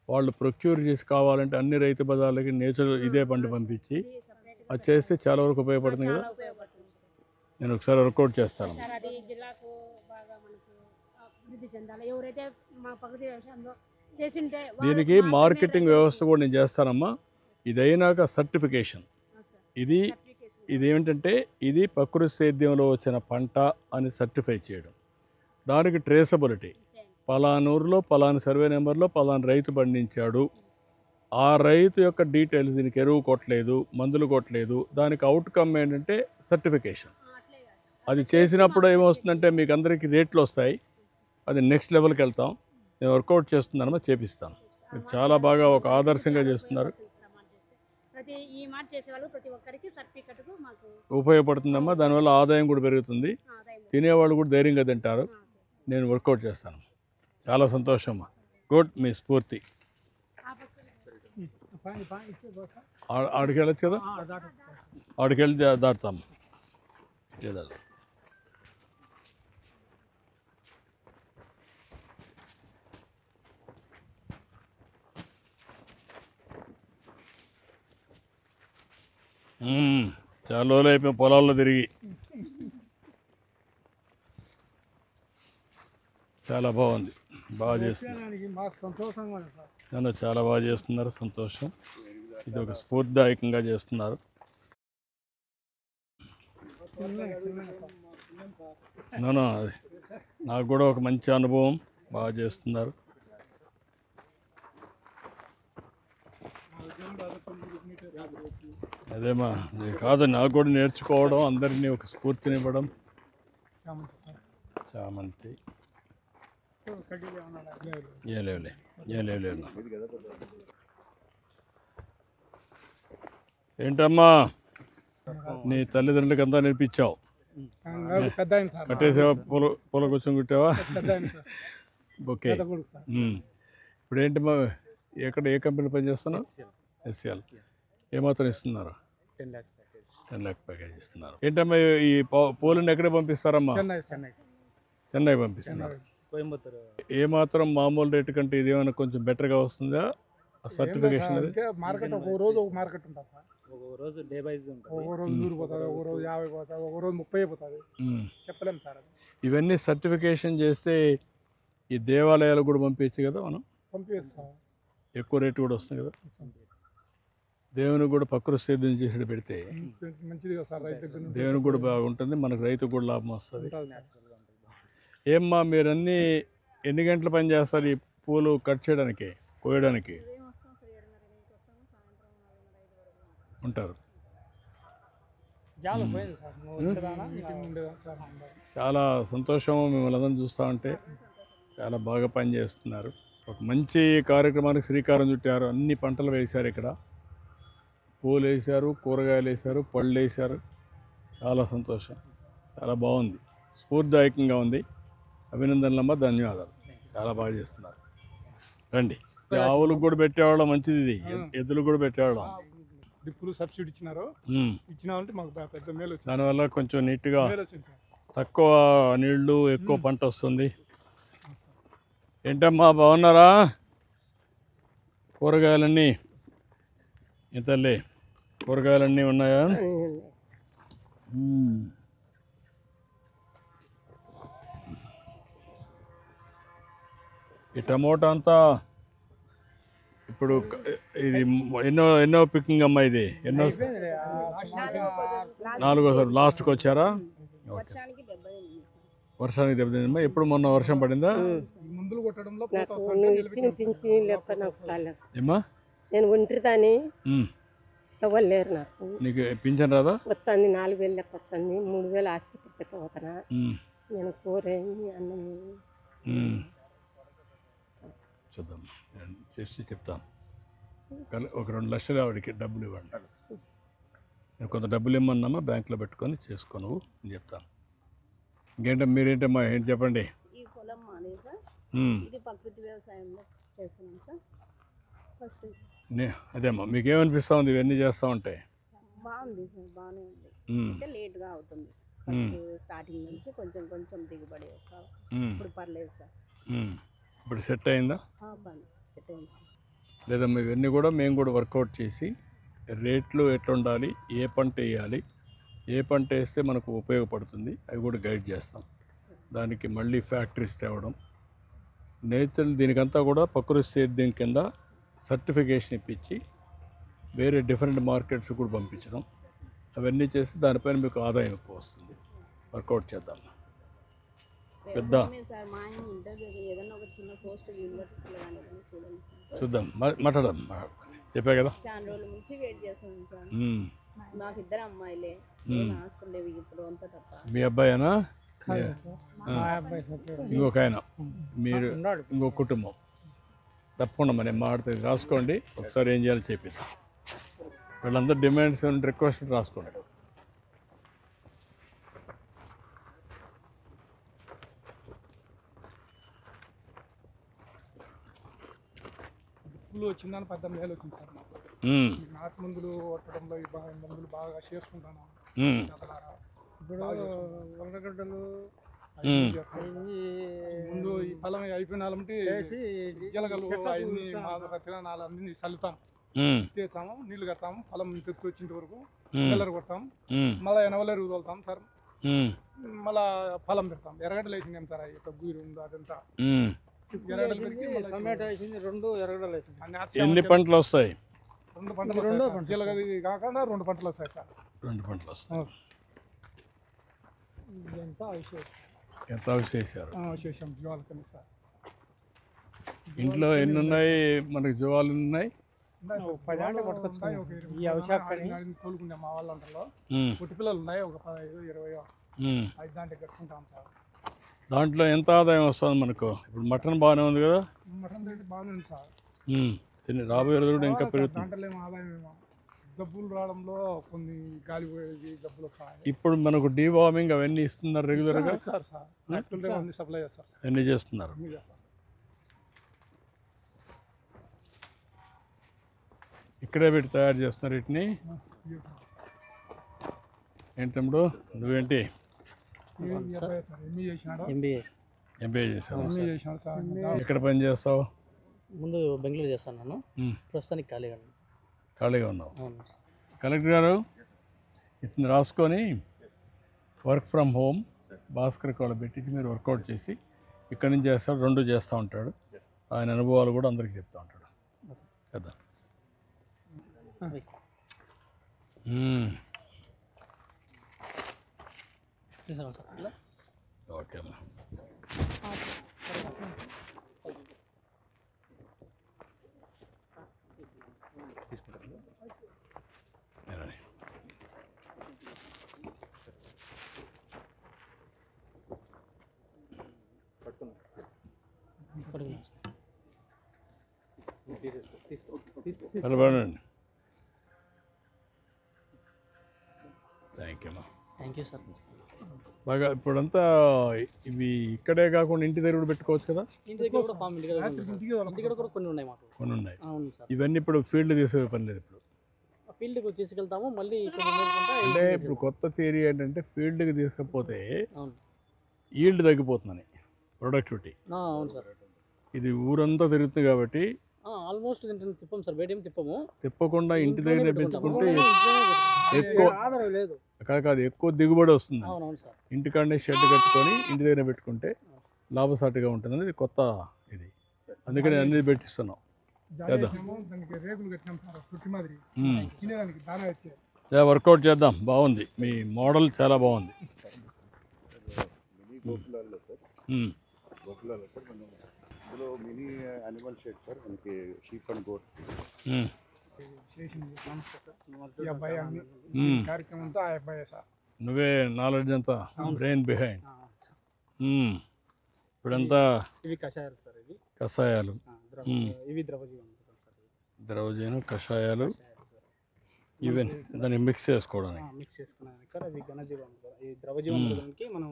వాళ్ళు ప్రొక్యూర్ చేసి కావాలంటే అన్ని రైతు బజార్లకి నేచురల్ ఇదే పంట పంపించి అది చేస్తే చాలా వరకు ఉపయోగపడుతుంది కదా. నేను ఒకసారి వర్కౌట్ చేస్తాను. దీనికి మార్కెటింగ్ వ్యవస్థ కూడా నేను చేస్తానమ్మా. ఇదైనాక సర్టిఫికేషన్, ఇదేమిటంటే ఇది ప్రకృతి సేద్యంలో వచ్చిన పంట అని సర్టిఫై చేయడం, దానికి ట్రేసబిలిటీ, పలానూరులో పలానా సర్వే నెంబర్లో పలానా రైతు పండించాడు, ఆ రైతు యొక్క డీటెయిల్స్, దీనికి ఎరువు కొట్టలేదు, మందులు కొట్టలేదు, దానికి అవుట్కమ్ ఏంటంటే సర్టిఫికేషన్. అది చేసినప్పుడు ఏమొస్తుందంటే మీకు అందరికీ రేట్లు వస్తాయి, అది నెక్స్ట్ లెవెల్కి వెళ్తాం. నేను వర్కౌట్ చేస్తున్నానమ్మా, చేపిస్తాను. మీరు చాలా బాగా ఒక ఆదర్శంగా చేస్తున్నారు, ఉపయోగపడుతుందమ్మా. దానివల్ల ఆదాయం కూడా పెరుగుతుంది, తినేవాళ్ళు కూడా ధైర్యంగా తింటారు. నేను వర్కౌట్ చేస్తాను. చాలా సంతోషం అమ్మా, గుడ్. మీ స్ఫూర్తి. ఆడికి వెళ్ళచ్చు కదా, ఆడికి వెళ్ళి దాటుతాం. చాలా రోజులు అయిపోయి పొలాల్లో తిరిగి. చాలా బాగుంది, బాగా చేస్తున్నారు, చాలా బాగా చేస్తున్నారు. సంతోషం. ఇది ఒక స్ఫూర్తిదాయకంగా చేస్తున్నారు. నాకు కూడా ఒక మంచి అనుభవం, బాగా చేస్తున్నారు. అదేమా కాదు, నాకు కూడా నేర్చుకోవడం, అందరినీ ఒక స్ఫూర్తినివ్వడం. చామంతి ఏంటమ్మా నీ తల్లిదండ్రులకి అంతా నేర్పించావు? కట్టేసావా? పూల కూర్చొని కుట్టావా? ఓకే. ఇప్పుడు ఏంటమ్మా, ఎక్కడ ఏ కంపెనీ పనిచేస్తున్నావు? ఎస్ఎల్. ఏమాత్రం ఇస్తున్నారు? 10 lakh ప్యాకేజ్ ఇస్తున్నారు. ఏంటమ్మా ఈ పూలను ఎక్కడ పంపిస్తారమ్మా? చెన్నై పంపిస్తున్నారు. ఏమాత్రం మామూలు రేటు కంటే ఇది ఏమైనా కొంచెం బెటర్గా వస్తుందా సర్టిఫికేషన్? మార్కెట్ ఒక రోజు ఒక మార్కెట్ ఉంటుంది సార్, ఒక రోజు డే వైజ్ ఉంటుంది. ఒక రోజు 100 పోతుంది, ఒక రోజు 50 పోతుంది, ఒక రోజు 30 పోతుంది, చెప్పలేము సార్. ఇవన్నీ సర్టిఫికేషన్ చేస్తే ఈ దేవాలయాలు కూడా పంపించచ్చు కదా, మనం పంపిస్తాం. ఎక్కువ రేటు కూడా వస్తుంది కదా. దేవునికి కూడా ప్రకృతి సేద్యం చేసి పెడితే మంచిది కదా సార్, రైతు దేవునికి కూడా బాగుంటుంది, మనకు రైతుకు కూడా లాభం వస్తుంది. ఏమ్మా మీరన్నీ ఎన్ని గంటల పని చేస్తారు ఈ పూలు కట్ చేయడానికి, కోయడానికి? ఉంటారు. చాలా సంతోషం మిమ్మల్ని అందరం చూస్తూ ఉంటే. చాలా బాగా పని చేస్తున్నారు. ఒక మంచి కార్యక్రమానికి శ్రీకారం చుట్టారు. అన్ని పంటలు వేశారు ఇక్కడ. పూలు వేశారు, కూరగాయలు వేశారు, పళ్ళు వేశారు. చాలా సంతోషం, చాలా బాగుంది, స్ఫూర్తిదాయకంగా ఉంది. అభినందనలమ్మ, ధన్యవాదాలు. చాలా బాగా చేస్తున్నారు. రండి. ఆవులకు కూడా పెట్టేవాళ్ళం, మంచిది. ఇది ఎద్దులకు కూడా పెట్టేవాళ్ళం. డ్రిప్పులు సబ్సిడీ ఇచ్చినారు. ఇచ్చినామంటే మాకు పెద్ద మేలు వచ్చింది. దానివల్ల కొంచెం నీట్గా మేలు వచ్చింది సార్. తక్కువ నీళ్లు, ఎక్కువ పంట వస్తుంది. ఏంటమ్మా, బాగున్నారా? కూరగాయలన్నీ తల్లి, కూరగాయలన్నీ ఉన్నాయా? ఈ టమోటా అంతా ఇప్పుడు ఇది ఎన్నో పికింగ్ అమ్మా? ఇది ఎన్నో? 4వ లాస్ట్కి వచ్చారా? వర్షానికి దెబ్బతిందమ్మా. ఎప్పుడు మొన్న వర్షం పడిందా? మందులు కొట్టడంలో నువ్వు ఇచ్చిన పింఛని లేక నాకు సాలేదు. ఏమ్మా? నేను ఒంటరిదాని, ఎవరు లేరు నాకు. నీకు పింఛన్ రాదా? వచ్చింది 4,000 లెక్క వచ్చింది. 3,000 ఆసుపత్రికి పోతున్నా. నేను కూరేమి అన్నం చూద్దాం, చేసి చెప్తాను. ఒక 2 లక్షలు ఆవిడకి డబ్బులు ఇవ్వండి. నేను కొంత డబ్బులు ఇమ్మన్నామా, బ్యాంకులో పెట్టుకొని చేసుకోను అని చెప్తాను. ఇంకేంటో మీరేంటమ్మా, ఏంటి చెప్పండి. ఈ పొలం మాది సార్, ఇది ప్రకృతి వ్యవసాయంలో చేస్తున్నాం సార్. ఫస్ట్ అదేమ్మా, మీకేమనిపిస్తూ ఉంది ఇవన్నీ చేస్తూ ఉంటే? బాగుంది సార్, బాగానే ఉంది. అంటే లేట్గా అవుతుంది. ఫస్ట్ స్టార్టింగ్ నుంచి కొంచెం కొంచెం దిగుబడి వస్తారు. ఇప్పుడు పర్లేదు సార్. ఇప్పుడు సెట్ అయిందా? సెట్ అయింది సార్. లేదమ్మా, ఇవన్నీ కూడా మేము కూడా వర్కౌట్ చేసి రేట్లు ఎట్లా ఉండాలి, ఏ పంట వేయాలి, ఏ పంట వేస్తే మనకు ఉపయోగపడుతుంది, అవి కూడా గైడ్ చేస్తాం. దానికి మళ్ళీ ఫ్యాక్టరీస్ తేవడం, నేచర్ దీనికంతా కూడా ప్రకృతి సేద్యం కింద సర్టిఫికేషన్ ఇప్పించి వేరే డిఫరెంట్ మార్కెట్స్ కూడా పంపించడం, అవన్నీ చేసి దానిపైన మీకు ఆదాయం ఎక్కువ వస్తుంది. వర్కౌట్ చేద్దాం. పెద్ద చూద్దాం, మాట్లాడదాం. చెప్పా కదా, చాలా రోజుల నుంచి వెయిట్ చేస్తాను సార్. నాకు 2 అమ్మాయిలే, ఆస్తులు లేవు ఇప్పుడు అంతా తప్ప. మీ అబ్బాయేనా? ఇంకొక ఆయన, మీరు ఇంకొక కుటుంబం. తప్పకుండా మరి మాట్లాడుతుంది, రాసుకోండి. ఒకసారి ఏం చేయాలో చెప్పిద్దాం. వీళ్ళందరూ డిమాండ్స్ రిక్వెస్ట్ రాసుకోండి. వచ్చిందని 18,000 వచ్చింది సార్ మాకు. నాటు మందులు కొట్టడంలో ఈ మందులు బాగా చేసుకుంటాను. ఇప్పుడు ఉల్లగడ్డలు ముందు ఈ పొలం అయిపోయినాలంటే జలగలు అన్ని అన్ని చల్లుతాం, తీస్తాము, నీళ్లు కడతాము, పొలం తెచ్చి వచ్చిన వరకు కలర్ కొడతాము, మళ్ళీ ఎనవలేరు తోలుతాం సార్. మళ్ళా పొలం పెడతాం. ఎర్రగడ్డలు వేసింది సార్, గూరు ఉంది అదంతా. టమాటా వేసింది, 2 ఎర్రగడ్డలు వేసింది. ఎన్ని పంటలు వస్తాయి? 2 పంటలు జీలగది కాకుండా 2 పంటలు వస్తాయి సార్. 2 పంటలు వస్తాయి. ఎంత చేశారు? చేసాం జీవాలు కన్నా సార్. ఇంట్లో ఎన్ని ఉన్నాయి మనకి? జీవాలు ఉన్నాయి 10 పట్టుకొచ్చుకున్నాయి. తోలుకుంటాం మా వాళ్ళందరిలో. పుట్టి పిల్లలు ఉన్నాయి ఒక 15-20. అది దాంట్లో కట్టుకుంటాం సార్. దాంట్లో ఎంత ఆదాయం వస్తుంది మనకు? ఇప్పుడు మటన్ బాగానే ఉంది కదా? మటన్ రేటు బాగానే ఉంది సార్. రాబోయే రోజులు కూడా ఇంకా పెరుగుతుంది. దాంట్లో ఏమో ఆదాయం ఏమో జబ్బులు రావడంలో కొన్ని గాలి పోయేది జబ్బులు వస్తాయి. ఇప్పుడు మనకు డీవార్మింగ్ అవన్నీ ఇస్తున్నారు రెగ్యులర్గా సార్. సప్లై చేస్తారు సార్. అన్నీ చేస్తున్నారు. ఇక్కడే పెట్టి తయారు చేస్తున్నారు వీటిని. ఏంటి తమ్ముడు, నువ్వేంటి? ఎంబీఏ చేసావు. ఎక్కడ పని చేస్తావు? ముందు బెంగళూరు చేస్తాను నేను, ప్రస్తుతానికి ఖాళీగా ఉన్నావు. కలెక్టర్ గారు ఇతను రాసుకొని వర్క్ ఫ్రమ్ హోమ్ భాస్కర్ కాళ్ళు పెట్టి మీరు వర్కౌట్ చేసి ఇక్కడి నుంచి చేస్తాడు, 2 చేస్తూ ఉంటాడు. ఆయన అనుభవాలు కూడా అందరికీ చెప్తూ ఉంటాడు కదా. ఓకే అమ్మా. నిలబడండి. ఓకే అమ్మా. Thank you sir. బాగా ఇప్పుడంతా ఇవి ఇక్కడే కాకుండా ఇంటి దగ్గర కూడా పెట్టుకోవచ్చు కదా? ఇంటి దగ్గర కూడా ఫామ్ ఇంటికి కూడా కొన్ని ఉన్నాయి మాకు. కొన్ని ఉన్నాయి. అవును సార్. ఇవన్నీ ఇప్పుడు ఫీల్డ్ తీసే పని లేదు ఇప్పుడు. ఫీల్డ్కి తీసుకెళ్తాము మళ్ళీ అంటే ఇప్పుడు కొత్త థియరీ ఏంటంటే ఫీల్డ్కి తీసుకపోతే ఈల్డ్ తగ్గిపోతుందని, ప్రొడక్టివిటీ. అవును సార్. ఇది ఊరంతా తిరుగుతుంది కాబట్టి ఆల్మోస్ట్ తిప్పం సార్, బయట ఏం తిప్పము. తిప్పకుండా ఇంటి దగ్గర పెంచుకుంటే ఎక్కువ కాదు, ఎక్కువ దిగుబడి వస్తుంది. ఇంటికాడనే షెడ్ కట్టుకొని ఇంటి దగ్గర పెట్టుకుంటే లాభసాటిగా ఉంటుంది అనేది కొత్త ఇది. అందుకని అన్ని పెట్టిస్తున్నాం. వర్కౌట్ చేద్దాం. బాగుంది, మీ మోడల్ చాలా బాగుంది. ఇందులో మినీ యానిమల్ షెడ్ సార్, మనకి షీప్ అండ్ గోట్. నువ్వే నాలెడ్జ్ అంతా, బ్రెయిన్ బిహైండ్. ఇప్పుడంతా ఇవి కషాయాలు సార్. ఇవి కషాయాలు, ఇవి ద్రవజీవం, ద్రవజీవం కషాయాలు, ఈవెన్ దాన్ని మిక్స్ చేసుకోవడానికి. మిక్స్ చేసుకున్నాను సార్. అవి ఘనజీవం. ఈ ద్రవజీవానికి మనం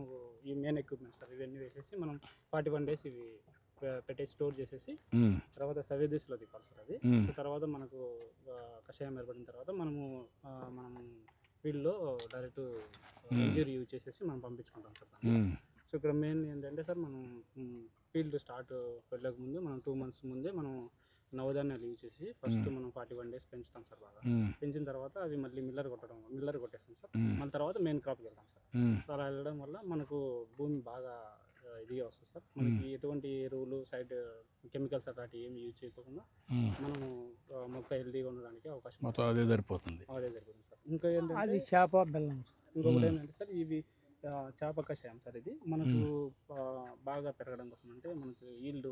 ఈ మెయిన్ ఎక్విప్మెంట్ సార్. ఇవన్నీ వేసేసి మనం 41 days ఇవి పెట్టేసి స్టోర్ చేసేసి తర్వాత సవేదీస్లో తిప్పాలి సార్. అది తర్వాత మనకు కషాయం ఏర్పడిన తర్వాత మనం ఫీల్డ్లో డైరెక్ట్ ఇంజరీ యూజ్ చేసేసి మనం పంపించుకుంటాం సార్. సో ఇక్కడ మెయిన్ ఏంటంటే సార్, మనం ఫీల్డ్ స్టార్ట్ వెళ్ళక ముందు మనం 2 months ముందే మనం నవధాన్యాలు యూజ్ చేసి ఫస్ట్ మనం 41 days పెంచుతాం సార్. బాగా పెంచిన తర్వాత అవి మళ్ళీ మిల్లర్ కొట్టేస్తాం సార్. మళ్ళీ తర్వాత మెయిన్ క్రాప్కి వెళ్తాం సార్. సో అలా వెళ్ళడం వల్ల మనకు భూమి బాగా ఇదిగా వస్తుంది సార్. మనకి ఎటువంటి ఎరువులు సైడ్ కెమికల్స్ అట్లాంటి ఏమి యూజ్ చేయకుండా మనము మొక్క హెల్తీగా ఉండడానికి అవకాశం అదే సరిపోతుంది సార్. ఇంకా ఏంటంటే చేప బెల్లం. ఇంకొకటి ఏంటంటే సార్, ఇవి చేప కషాయం సార్. ఇది మనకు బాగా పెరగడం కోసం, అంటే మనకు ఈల్డ్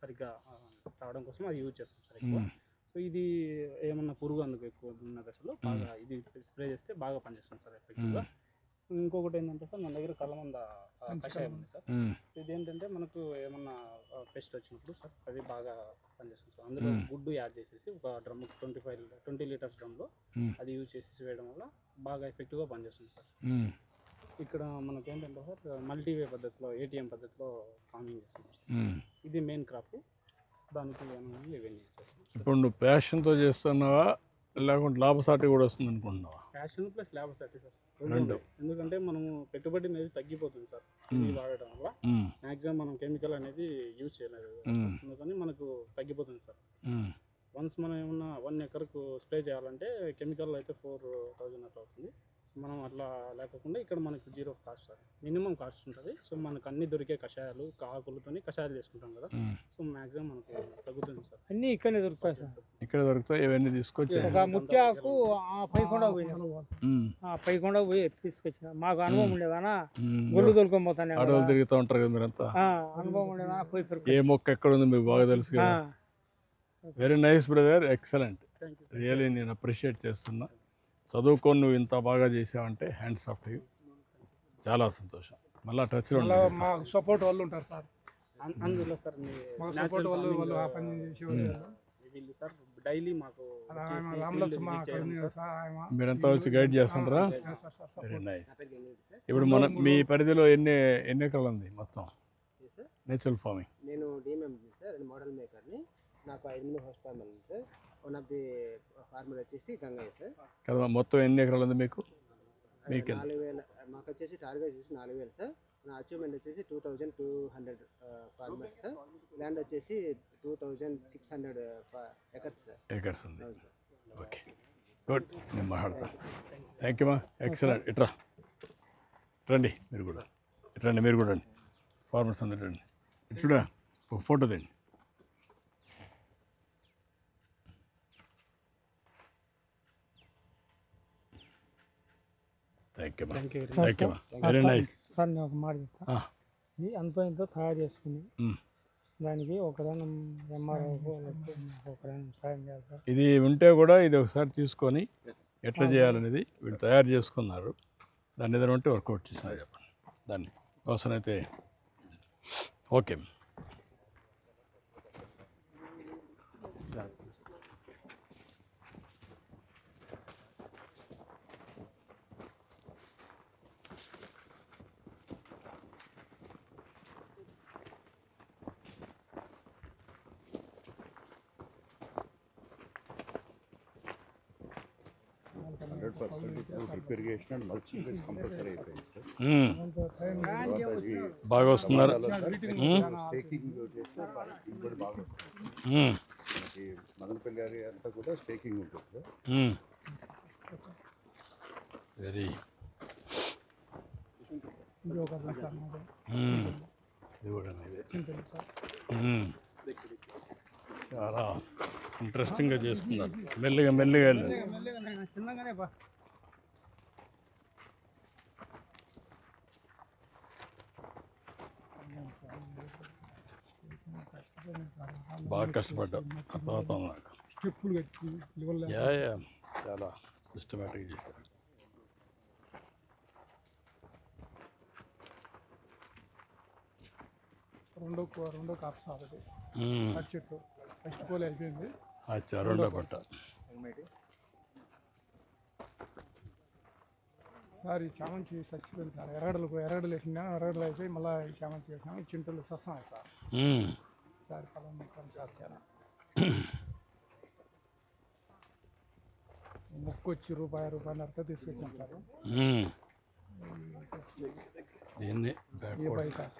సరిగ్గా రావడం కోసం అది యూజ్ చేస్తాం సార్ ఎక్కువ. సో ఇది ఏమన్నా పురుగు అందుకు ఎక్కువ ఉన్న దశలో బాగా ఇది స్ప్రే చేస్తే బాగా పనిచేస్తుంది సార్ ఎఫెక్టివ్గా. ఇంకొకటి ఏంటంటే సార్, మన దగ్గర కలమంద కషాయం ఉంది సార్. ఇది ఏంటంటే మనకు ఏమన్నా పెస్ట్ వచ్చినప్పుడు సార్ అది బాగా పనిచేస్తుంది సార్. అందులో గుడ్డు యాడ్ చేసేసి ఒక డ్రమ్ 20 లీటర్స్ డ్రమ్లో అది యూజ్ చేసేసి వేయడం వల్ల బాగా ఎఫెక్టివ్గా పనిచేస్తుంది సార్. ఇక్కడ మనకి ఏంటంటే సార్, మల్టీవే పద్ధతిలో, ATM పద్ధతిలో ఫార్మింగ్ చేస్తున్నాం. ఇది మెయిన్ క్రాప్. దానికి ఇవన్నీ ఇప్పుడు నువ్వు ప్యాషన్తో చేస్తున్నావా లేకుంటే లాభసాటి కూడా వస్తుంది అనుకుంటున్నావా? ప్యాషన్ ప్లస్ లాభసాటి సార్, రెండు. ఎందుకంటే మనము పెట్టుబడి అనేది తగ్గిపోతుంది సార్ ఇది వాడటం వల్ల. మ్యాక్సిమం మనం కెమికల్ అనేది యూజ్ చేయలేదు, అందుకని మనకు తగ్గిపోతుంది సార్. వన్స్ మనం ఏమన్నా 1 acreకు స్ప్రే చేయాలంటే కెమికల్ అయితే 4000 అట్లా అవుతుంది. మనం అట్లా లేకుండా ఇక్కడ మనకు 0 కాస్ట్ సార్, మినిమం కాస్ట్ ఉంటుంది. సో మనకు అన్ని దొరికే కషాయాలు, ఆకులతో కషాయాలు చేసుకుంటాం కదా. సో మ్యాక్సిమం మనకు తగ్గుతుంది సార్. అన్నీ ఇక్కడనే దొరుకుతాయి సార్. ఇక్కడ దొరుకుతాయి. ఇవన్నీ తీసుకొచ్చి ఒక ముత్యాకు పైకొండ పోయి తీసుకొచ్చిన మాకు అనుభవం ఉండేదానా, గొల్లు తోలుకొని పోతాను. అడవులు తిరుగుతూ ఉంటారు కదా మీరంతా, అనుభవం ఉండేదానా పోయి ఏ మొక్క ఎక్కడ ఉంది మీకు బాగా తెలుసు కదా. Very nice brother, excellent. Really నేను అప్రిషియేట్ చేస్తున్నా. చదువుకొని నువ్వు ఇంత బాగా చేసావంటే హ్యాండ్స్ ఆఫ్ యూ. చాలా సంతోషం. మళ్ళీ టచ్లో మాకు సపోర్ట్ వాళ్ళు ఉంటారు సార్. అందులో సార్ మాకు సపోర్ట్ వాళ్ళు ఆ పని చేసేవాళ్ళు సార్. డైలీ మాకు మీరంతా వచ్చి గైడ్ చేస్తుంటారా? Very nice. ఇప్పుడు మన మీ పరిధిలో ఎన్ని ఎకరాలు ఉంది మొత్తం నేచురల్ ఫార్మింగ్? నేను డిఎంఎండి సార్, మోడల్ మేకర్ని. నాకు 5 హౌస్ ఫార్మర్ ఉంది sir. One of the farmer వచ్చేసి గంగయ్య సార్. కదా, మొత్తం ఎన్ని ఎకరాలు ఉంది మీకు? మీకు 4000. మాకు వచ్చేసి టార్గెట్ వచ్చేసి 4000 సార్. నా అచీవ్మెంట్ వచ్చేసి 2200 ఫార్మర్స్ సార్. ల్యాండ్ వచ్చేసి 2600 ఎకర్స్ సార్. ఎకర్స్ ఉంది. Okay, good. నేను మాట్లాడతా. థ్యాంక్ యూ మా, ఎక్సలెంట్. ఇట్రా రండి, మీరు కూడా ఇట్రండి, మీరు కూడా రండి. ఫార్మర్స్ అందరు రండి. ఇట్లా ఒక ఫోటో తెండి. Thank you. Very nice sir. నేను ఒక మాట చెప్తా. ఇది అంతో ఇంతో తయారు చేసుకుని దానికి ఒకరైనా ఎంఆర్ఓ ఒకరైనా సాయం చేయాలి సార్. ఇది ఉంటే కూడా ఇది ఒకసారి తీసుకొని ఎట్లా చేయాలనేది వీళ్ళు తయారు చేసుకున్నారు. దాన్ని ఏదైనా ఉంటే వర్కౌట్ చేసినా చెప్పండి. దాన్ని అవసరమైతే okay. 100% drip irrigation and mulching ways compulsory అయిపోయింది సార్. బాగా వస్తున్నారు. స్టేకింగ్ చేస్తే దిగుబడి బాగా వస్తుంది. మనకి మదనపల్లి ఏరియా అంతా కూడా స్టేకింగ్ ఉంటుంది సార్. వెరీ చాలా ఇంట్రెస్టింగ్గా చేస్తున్నారు. మెల్లిగా మెల్లిగా వెళ్ళండి. చిన్నగానే బా బాగా కష్టపడ్డావు, అర్థమవుతాం నాకు. స్టెప్పులు కట్టి చాలా సిస్టమేటిక్గా చేశారు. రెండో కాపు సార్ అది అటు చెట్టు ఫస్ట్ కోల్ అయిపోయింది. అచ్చా, రెండో పంట. సార్ ఈ చామంతి చచ్చిపోయింది సార్. ఎర్రగడలు వేసినా, ఎర్రగడలు అయిపోయి మళ్ళీ చామంతి వేసినాం. చింతలు సస్తాం సార్. సార్ పొలం మొక్కలు సార్ చాలా మొక్కు వచ్చి రూపాయన్నరతో తీసుకొచ్చాం సార్. దీన్ని సార్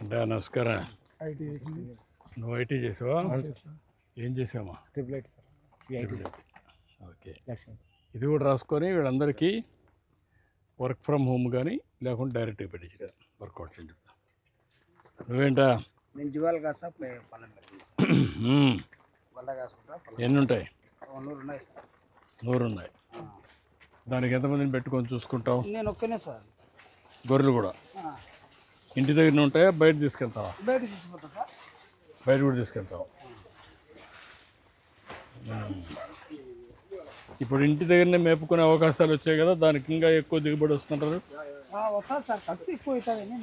అంటే నమస్కారం. ఐటీ నువ్వు ఐటీ చేసావా? ఏం చేసావా? Triple sir. ఓకే, ఇది కూడా రాసుకొని వీళ్ళందరికీ వర్క్ ఫ్రమ్ హోమ్ కానీ లేకుంటే డైరెక్ట్గా పెట్టించారు వర్కౌట్ చేయండి. నువ్వేంటా? నేను జ్యువెల్ కాస్తా పొలం ఎన్ని ఉంటాయి? 100 ఉన్నాయి సార్. 100 ఉన్నాయి. దానికి ఎంతమందిని పెట్టుకొని చూసుకుంటావు? నేను ఒక్కనే సార్. గొర్రెలు కూడా ఇంటి దగ్గర ఉంటాయా? బయట తీసుకెళ్తావా? బయట తీసుకుంటా సార్. బయట కూడా తీసుకెళ్తావు. ఇప్పుడు ఇంటి దగ్గరనే మేపుకునే అవకాశాలు వచ్చాయి కదా, దానికి ఇంకా ఎక్కువ దిగుబడి వస్తుంటారు. వస్తారు సార్, ఖర్చు ఎక్కువ అవుతుందని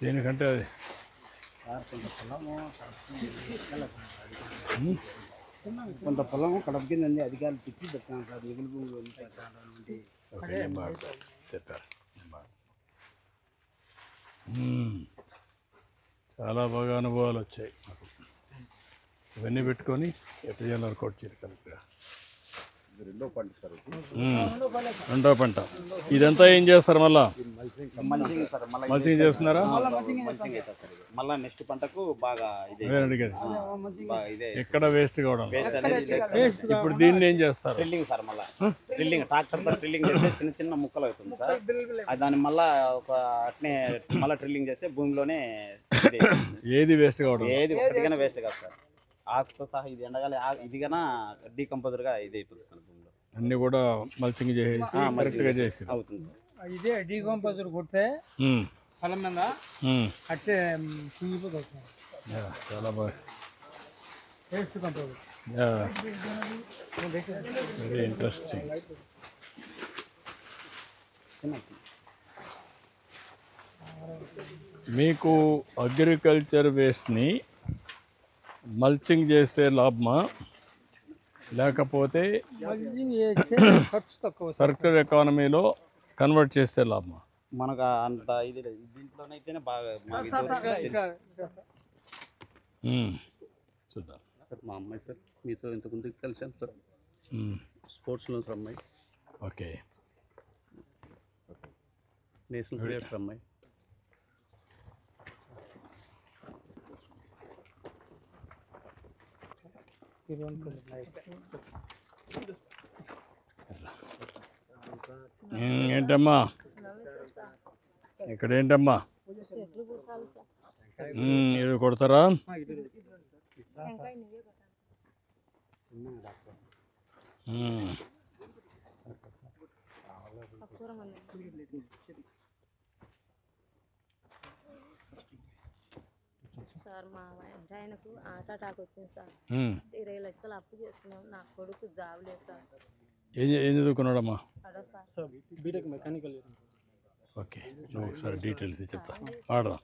దేనికంటే అది కొంత పొలము కడప కింద అధికారులు తిప్పి పెట్టాను సార్. మిగులు భూములు చెప్పారు. చాలా బాగా అనుభవాలు వచ్చాయి నాకు. ఇవన్నీ పెట్టుకొని ఎట్లా చేయాలి వర్కౌట్ చేయాలి కరెక్ట్గా. రెండో పంట సార్. రెండో పంట. ఇదంతా ఏం చేస్తారు మళ్ళా? మల్చింగ్ చేస్తున్నారా? మళ్ళీ నెక్స్ట్ పంటకు బాగా ఎక్కడ వేస్ట్ కావడం. ఇప్పుడు దీన్ని ఏం చేస్తారు? Drilling sir. మళ్ళీ డ్రిల్లింగ్ ట్రాక్టర్తో డ్రిల్లింగ్ చేస్తే చిన్న చిన్న ముక్కలు అవుతుంది సార్. దాన్ని మళ్ళీ ఒక అట్నే మళ్ళీ డ్రిల్లింగ్ చేస్తే భూమిలోనే ఏది వేస్ట్ కావడం, ఏది ఒకటిగానే వేస్ట్ కాదు సార్. ఆకుతో సహా ఇది ఎండగాలి ఇది కన్నా డీకంపోజర్గా ఇది అయిపోతుంది సార్ భూమిలో. అన్ని కూడా మల్చింగ్ చేసి కరెక్ట్గా చేసి అవుతుంది సార్. ఇదే డీకంపోజర్ కొడితే పొలం మీద అట్టే కుంగిపోతుంది. చాలా బాగా వేస్ట్ కంపోజర్. Very interesting. మీకు అగ్రికల్చర్ వేస్ట్ని మల్చింగ్ చేస్తే లాభమా, లేకపోతే సర్క్యులర్ ఎకానమీలో కన్వర్ట్ చేస్తే లాభమా? మనకు అంత ఇది దీంట్లోనైతేనే బాగా చూద్దాం. మా అమ్మాయి సార్ మీతో ఇంతకుముందు కలిసాను సార్. స్పోర్ట్స్లో సార్ అమ్మాయి. ఓకే, నేషనల్ ప్లేయర్స్ అమ్మాయి. ఏంటమ్మా ఇక్కడ ఏంటమ్మా ఇది కొడతారా? సార్ మా ఆయనకు హార్ట్ అటాక్ వచ్చింది సార్. 20 లక్షలు అప్పు చేసుకున్నాం. నా కొడుకు జాబ్ లేదు సార్. ఏం చదువుకున్నాడమ్మా? BTech mechanical. ఓకే, నువ్వు ఒకసారి డీటెయిల్స్ చెప్తా. ఆడదాం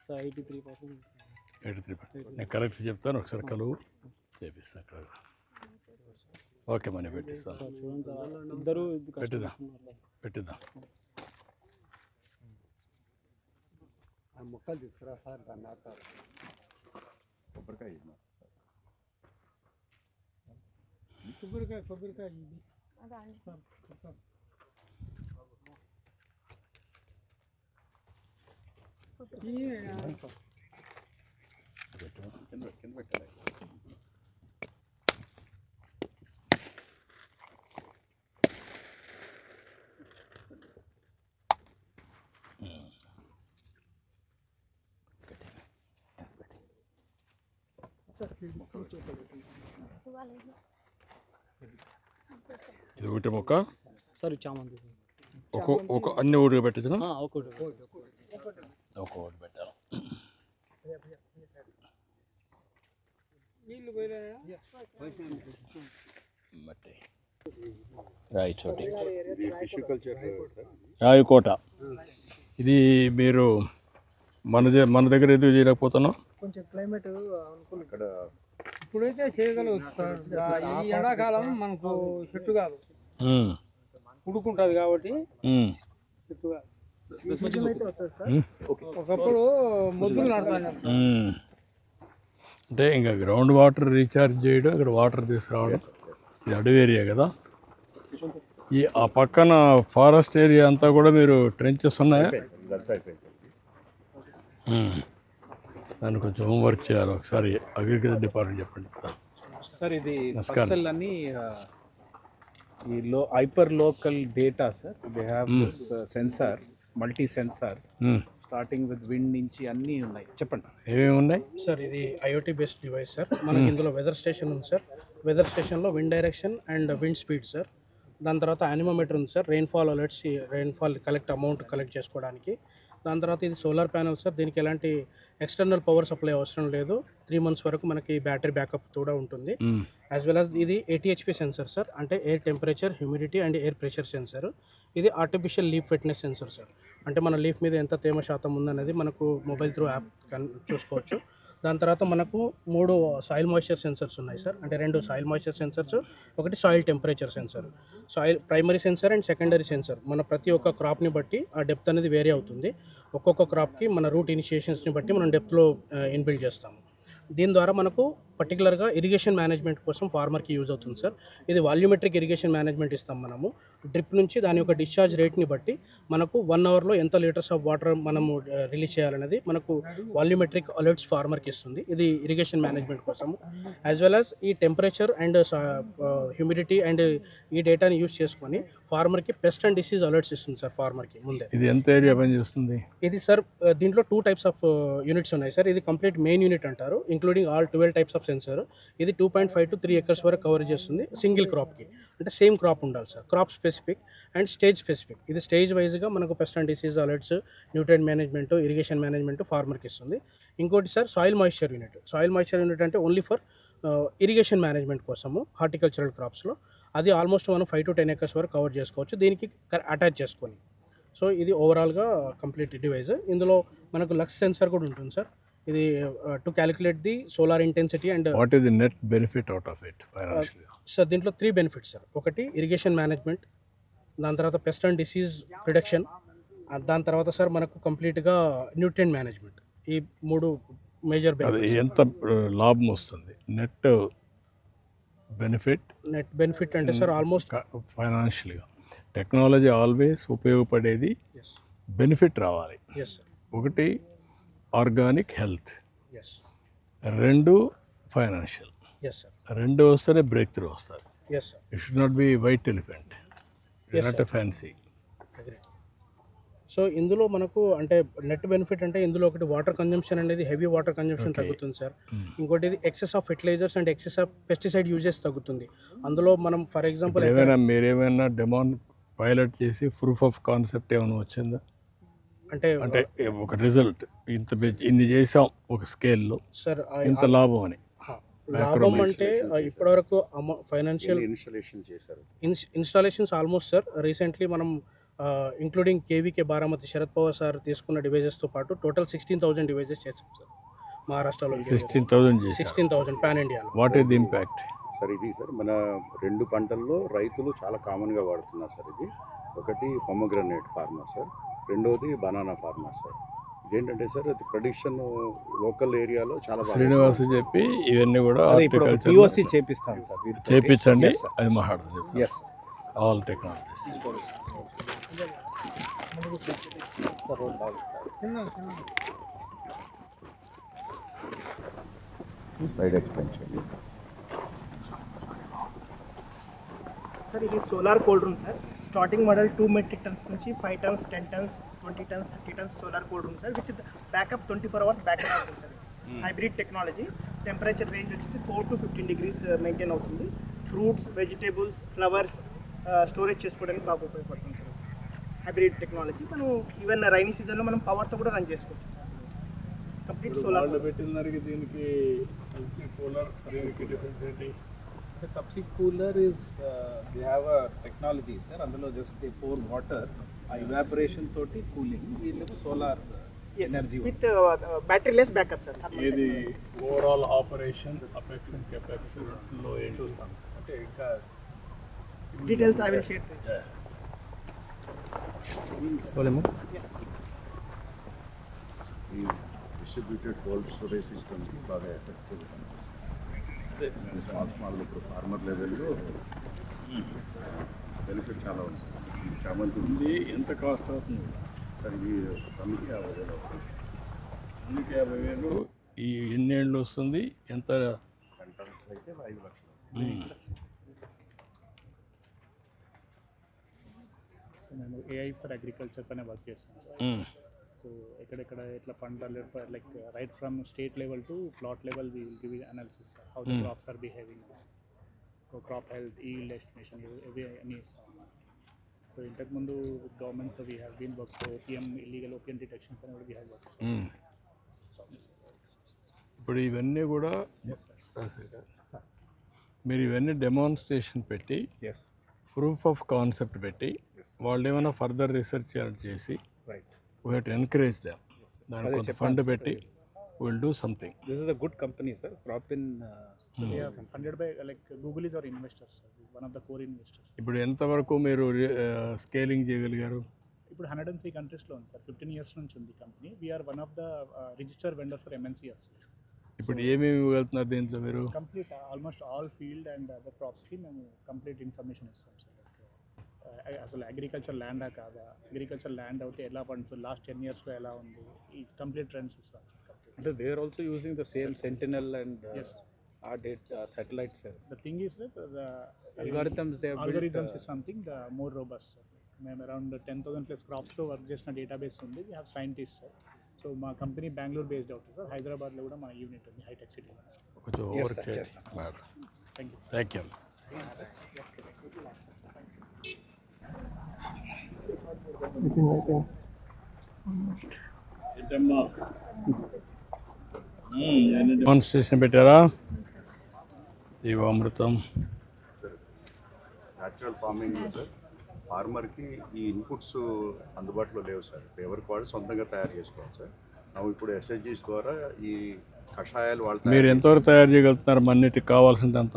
సార్. 83%. 83%. నేను కరెక్ట్ చెప్తాను, ఒకసారి కలువు చేపిస్తాను అక్కడ. ఓకే, మనీ పెట్టిస్తాను. పెట్టిద్దాం. మొక్కలు తీసుకురా సార్. దాన్ని కొబ్బరికాయ కొబ్బరికాయ ఇది. అదా అండి. ఇది ఒకటి మొక్క సార్ చామంతి ఒక అన్ని ఊరికి పెట్టచ్చు ఒకటి ఒక్కొక్కటి పెట్టాలి. మట్టి రాయి చోటి రాయికోట. ఇది మీరు మన దగ్గర ఎందుకు చేయలేకపోతున్నాం? కొంచెం క్లైమేట్ అనుకూల ఇప్పుడైతే చేయగలవచ్చు సార్. ఈ ఎండాకాలం మనకు చెట్టు కాదు, ఉడుకుంటుంది కాబట్టి చెట్టు కాదు. అయితే వచ్చారు సార్. ఒకప్పుడు మొద్దులు నడతాను. అంటే ఇంకా గ్రౌండ్ వాటర్ రీఛార్జ్ చేయడం, ఇక్కడ వాటర్ తీసుకురావడం. ఇది అడవి ఏరియా కదా. ఆ పక్కన ఫారెస్ట్ ఏరియా అంతా కూడా మీరు ట్రెంచెస్ ఉన్నాయా? దాన్ని కొంచెం హోంవర్క్ చేయాలి. ఒకసారి అగ్రికల్చర్ డిపార్ట్మెంట్ చెప్పండి సార్. ఇది నమస్కారం. ఫసల్ అని ఈ hyper local data sir. They have this sensor, multi sensors starting with wind నుంచి అన్నీ ఉన్నాయి. చెప్పండి ఏమేమి ఉన్నాయి సార్. ఇది ఐఓటీ బేస్డ్ డివైస్ సార్. మనకి ఇందులో వెదర్ స్టేషన్ ఉంది సార్. వెదర్ స్టేషన్లో wind direction and wind speed sir. దాని తర్వాత యానిమోమీటర్ ఉంది sir. Rainfall alerts, rainfall amount collect చేసుకోవడానికి. దాని తర్వాత ఇది సోలార్ ప్యానల్ సార్. దీనికి ఎలాంటి ఎక్స్టర్నల్ పవర్ సప్లై అవసరం లేదు. 3 months వరకు మనకి బ్యాటరీ బ్యాకప్ కూడా ఉంటుంది. యాజ్ వెల్ యాజ్ ఇది 80 HP సెన్సర్ సార్. అంటే air temperature, humidity and air pressure sensor. ఇది artificial leaf wetness sensor sir. అంటే మన లీఫ్ మీద ఎంత తేమ శాతం ఉందనేది మనకు మొబైల్ త్రూ యాప్ చూసుకోవచ్చు. దాని తర్వాత మనకు 3 సాయిల్ మాయిశ్చర్ సెన్సర్స్ ఉన్నాయి సార్. అంటే 2 సాయిల్ మాయిశ్చర్ సెన్సర్స్, ఒకటి soil temperature sensor. Soil primary sensor and secondary sensor. మన ప్రతి ఒక్క క్రాప్ని బట్టి ఆ డెప్త్ అనేది వేరే అవుతుంది. ఒక్కొక్క క్రాప్కి మన రూట్ ఇనిషియేషన్స్ని బట్టి మనం డెప్త్లో ఇన్బిల్డ్ చేస్తాము. దీని ద్వారా మనకు పర్టికులర్గా ఇరిగేషన్ మేనేజ్మెంట్ కోసం ఫార్మర్కి యూజ్ అవుతుంది సార్. ఇది వాల్యూమెట్రిక్ ఇరిగేషన్ మేనేజ్మెంట్ ఇస్తాం మనము. డ్రిప్ నుంచి దాని యొక్క డిశ్చార్జ్ రేట్ని బట్టి మనకు 1 hourలో ఎంత లీటర్స్ ఆఫ్ వాటర్ మనము రిలీజ్ చేయాలనేది మనకు వాల్యూమెట్రిక్ అలర్ట్స్ ఫార్మర్కి ఇస్తుంది. ఇది ఇరిగేషన్ మేనేజ్మెంట్ కోసము. యాజ్ వెల్ యాజ్ ఈ టెంపరేచర్ అండ్ హ్యూమిడిటీ అండ్ ఈ డేటాని యూజ్ చేసుకొని ఫార్మర్కి పెస్ట్ అండ్ డిసీజ్ అలర్ట్స్ ఇస్తుంది సార్ ఫార్మర్కి ముందే. ఇది ఎంత ఏరియా పనిచేస్తుంది? ఇది సార్ దీంట్లో 2 types ఆఫ్ యూనిట్స్ ఉన్నాయి సార్. ఇది కంప్లీట్ మెయిన్ యూనిట్ అంటారు, including all 12 types of sensor. ఇది 2.5 to 3 acres వరకు కవర్ చేస్తుంది సింగిల్ క్రాప్కి. అంటే సేమ్ క్రాప్ ఉండాలి sir. Crop specific and stage specific. ఇది స్టేజ్ వైజ్గా మనకు pest and disease alerts, nutrient management, irrigation management ఫార్మర్కి ఇస్తుంది. ఇంకోటి sir soil moisture unit. Soil moisture unit అంటే ఓన్లీ ఫర్ ఇరిగేషన్ మేనేజ్మెంట్ కోసము హార్టికల్చరల్ క్రాప్స్లో. అది ఆల్మోస్ట్ మనం 5 to 10 acres వరకు కవర్ చేసుకోవచ్చు దీనికి అటాచ్ చేసుకొని. సో ఇది ఓవరాల్గా కంప్లీట్ డివైస్. ఇందులో మనకు లక్స్ సెన్సర్ కూడా ఉంటుంది సార్. ఇది to calculate the solar intensity and what is the net benefit out of it financially? Sir దీంట్లో 3 benefits సార్. ఒకటి ఇరిగేషన్ మేనేజ్మెంట్, దాని తర్వాత పెస్ట్ అండ్ డిసీజ్ ప్రిడక్షన్, దాని తర్వాత సార్ మనకు కంప్లీట్గా న్యూట్రియంట్ మేనేజ్మెంట్. ఈ 3 మేజర్ అది ఎంత లాభం వస్తుంది నెట్ బెనిఫిట్ అంటే సార్ ఆల్మోస్ట్ ఫైనాన్షియల్గా? టెక్నాలజీ ఆల్వేస్ ఉపయోగపడేది బెనిఫిట్ రావాలి. ఒకటి ఆర్గానిక్ హెల్త్, 2 ఫైనాన్షియల్. 2 వస్తేనే బ్రేక్ త్రూ వస్తుంది. It should not be white elephant, not a fancy. So ఇందులో మనకు అంటే నెట్ బెనిఫిట్ అంటే ఇందులో ఒకటి వాటర్ కన్జంప్షన్ అనేది హెవీ వాటర్ కన్జంప్షన్ తగ్గుతుంది సార్. ఇంకోటి ఇది excess of fertilisers and excess of pesticide uses తగ్గుతుంది. అందులో మనం ఫర్ ఎగ్జాంపుల్ మీరేమైనా డెమోన్ పైలట్ చేసి ప్రూఫ్ ఆఫ్ కాన్సెప్ట్ ఏమైనా వచ్చిందా? అంటే ఒక రిజల్ట్ ఇన్ని చేసాం ఒక స్కేల్లో సార్, ఇంత లాభం అని. లాభం అంటే ఇప్పటివరకు financial installations almost sir recently మనం including KVK Baramati Sharad Pawar sir తీసుకున్న డివైజెస్తో పాటు టోటల్ 16,000 డివైజెస్ చేసాం సార్ మహారాష్ట్రలో. 16,000 పాన్ ఇండియాలో. What is the impact sir? ఇది సార్ మన 2 పంటల్లో రైతులు చాలా కామన్గా వాడుతున్నారు సార్. ఇది ఒకటి పొమోగ్రనేట్ ఫార్మర్ సార్, రెండవది బనానా ఫార్మర్ సార్. ఏంటంటే సార్ అది ప్రొడిక్షన్ లోకల్ ఏరియాలో చాలా బాగా శ్రీనివాస్ చెప్పి ఇవన్నీ కూడా ఇప్పుడు POC చేపిస్తాం సార్ వీరితోటి. చేపించండి. Yes, sir. అది మాట్లాడుతుంది. Yes. All technologies. Side expansion. Sir ఇది solar cold room sir. Starting model 2 metric tons నుంచి 5 tons, 10 tons, 20 tons, 30 tons solar cold room sir. With backup 24 hours backup అవుతుంది sir. Hybrid technology. Temperature range వచ్చేసి 4 to 15 degrees maintain అవుతుంది. Fruits, vegetables, flowers storage చేసుకోవడానికి బాగా ఉపయోగపడుతుంది sir. Hybrid technology. మనం even rainy సీజన్లో మనం పవర్తో కూడా రన్ చేసుకోవచ్చు సార్. కంప్లీట్ సోలార్ పెట్టిన దానికి దీనికి కూలర్ డిఫరెన్స్ ఏంటి? The subsea cooler is they have a technology sir. అందులో just they pour water, evaporation తోటి కూలింగ్. వీళ్ళకి solar energy with battery less backup sir. ఇది ఓవరాల్ ఆపరేషన్ అఫెక్షన్ కెపాసిటీలో ఏం చూస్తాం అంటే ఇంకా డీటెయిల్స్ ఐ విల్ షేర్. ఈ డిస్ట్రిబ్యూటెడ్ కోల్డ్ స్టోరేజ్ సిస్టమ్కి బాగా ఎఫెక్టివ్. స్మాల్ ఇప్పుడు ఫార్మర్ లెవెల్లో బెనిఫిట్ చాలా ఉంది. చామంతి ఉంది. ఎంత కాస్ట్ అవుతుంది సార్? ఇది టన్నుకి 50,000 అవుతుంది. టన్నుకి 50,000. ఈ ఎన్నేళ్ళు వస్తుంది? ఎంత? 10 టన్స్ అయితే 5 లక్షలు. సో నేను AI ఫర్ అగ్రికల్చర్ పైన వర్క్ చేస్తాను. సో ఎక్కడెక్కడ ఎట్లా పంటలు like right from state level to plot level we will give analysis how the crops are behaving, crop health, yield estimation ఇవి అన్నీ ఇస్తాం. సో ఇంతకుముందు గవర్నమెంట్తో we have been work opium, illegal opium detection పైన కూడా వీ హ్యావ్ వర్క్. ఇప్పుడు ఇవన్నీ కూడా మీరు ఇవన్నీ డెమాన్స్ట్రేషన్ పెట్టి ప్రూఫ్ ఆఫ్ కాన్సెప్ట్ పెట్టి వాళ్ళు ఏమైనా ఫర్దర్ రీసెర్చ్ చేసి we have to encourage them. దానికి కొంత ఫండ్ పెట్టి we'll do something. This is a good company sir. Propin they are funded by like Google is our investor sir. One of the core investors. ఇప్పుడు ఎంతవరకు మీరు scaling చేయగలిగారు? ఇప్పుడు 103 కంట్రీస్లో ఉంది సార్. 15 years నుంచి ఉంది company. We're one of the register vendor for MNCs. ఇప్పుడు ఏమేమి వెళ్తున్నారు దీంట్లో మీరు? Complete almost all field and other క్రాప్స్కి మేము కంప్లీట్ ఇన్ఫర్మేషన్ ఇస్తాం సార్. అసలు అగ్రికల్చర్ ల్యాండా కాదా, అగ్రికల్చర్ ల్యాండ్ అయితే ఎలా పండుతుంది, లాస్ట్ 10 yearsలో ఎలా ఉంది, ఈ కంప్లీట్ ట్రెండ్స్ ఇస్తాం సార్. అంటే they are also using the same Sentinel and our satellites. The thing is that the algorithms they have algorithms is something the more robust. మేము అరౌండ్ 10,000 ప్లస్ క్రాప్స్లో వర్క్ చేసిన database ఉంది. We have scientist sir. So మా company Bengaluru based అవుతుంది sir. హైదరాబాద్లో కూడా మన unit ఉంది, hitech సిటీలో. కొంచెం ఓవర్ చేస్తాం. Thank you. డెమాన్స్ట్రేషన్ పెట్టారా? జీవామృతం న్యాచురల్ ఫార్మింగ్ సార్. ఫార్మర్కి ఈ ఇన్పుట్స్ అందుబాటులో లేవు సార్. ఎవరికి వాళ్ళు సొంతంగా తయారు చేసుకోవాలి సార్. ನಾವು ఇప్పుడు SHGs ద్వారా ఈ కషాయాలు వాళ్ళు మీరు ఎంతవరకు తయారు చేయగలుగుతున్నారు? మన్నిటికి కావాల్సింది అంత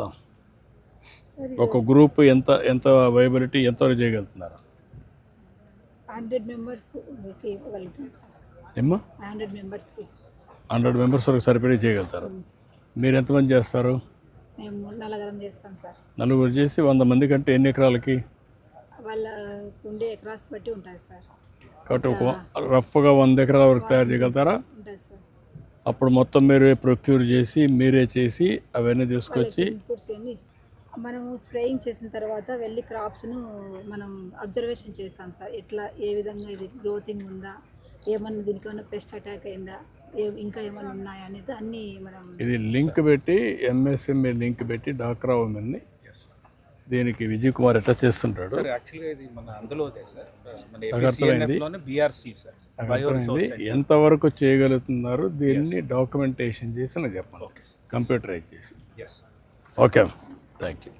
ఒక గ్రూప్ ఎంత ఎంత వైబిలిటీ ఎంతవరకు చేయగలుగుతున్నారు? 100 మెంబర్స్ ఇవ్వగలుగుతాం సార్. ఏమ్మా? 100 మెంబర్స్కి 100 మెంబర్స్ వరకు సరిపడే చేయగలుగుతారు. మీరు ఎంతమంది చేస్తారు? మేము నలుగురం చేస్తాం సార్. నలుగురు చేసి 100 మంది కంటే ఎన్ని ఎకరాలకి? వాళ్ళ ఉండే ఎకరాస్ బట్టి ఉంటుంది సార్. కాబట్టి ఒక రఫ్గా 100 ఎకరాల వరకు తయారు చేయగలుగుతారా? ఉంటుంది సార్. అప్పుడు మొత్తం మీరే ప్రొక్యూర్ చేసి మీరే చేసి అవన్నీ తీసుకొచ్చి ఇన్పుట్స్ అన్నీ మనము స్ప్రేయింగ్ చేసిన తర్వాత వెళ్ళి క్రాప్స్ను మనం అబ్జర్వేషన్ చేస్తాం సార్. ఎట్లా ఏ విధంగా ఇది గ్రోతింగ్ ఉందా, ఏమన్నా దీనికి ఏమన్నా పెస్ట్ అటాక్ అయిందా, ఇంకా ఏమైనా ఉన్నాయా అనేది అన్నీ మనం ఇది లింక్ పెట్టి MSME లింక్ పెట్టి డాక్రా ఉమెన్ని దీనికి విజయ్ కుమార్ ఎట్లా చేస్తుంటాడు సార్. యాక్చువల్గా ఇది మన అందులోదే సార్. మన అర్థమైంది. BRC sir. ఎంతవరకు చేయగలుగుతున్నారు దీన్ని డాక్యుమెంటేషన్ చేసి నాకు చెప్పండి, కంప్యూటరైజ్ చేసి. Okay, thank you.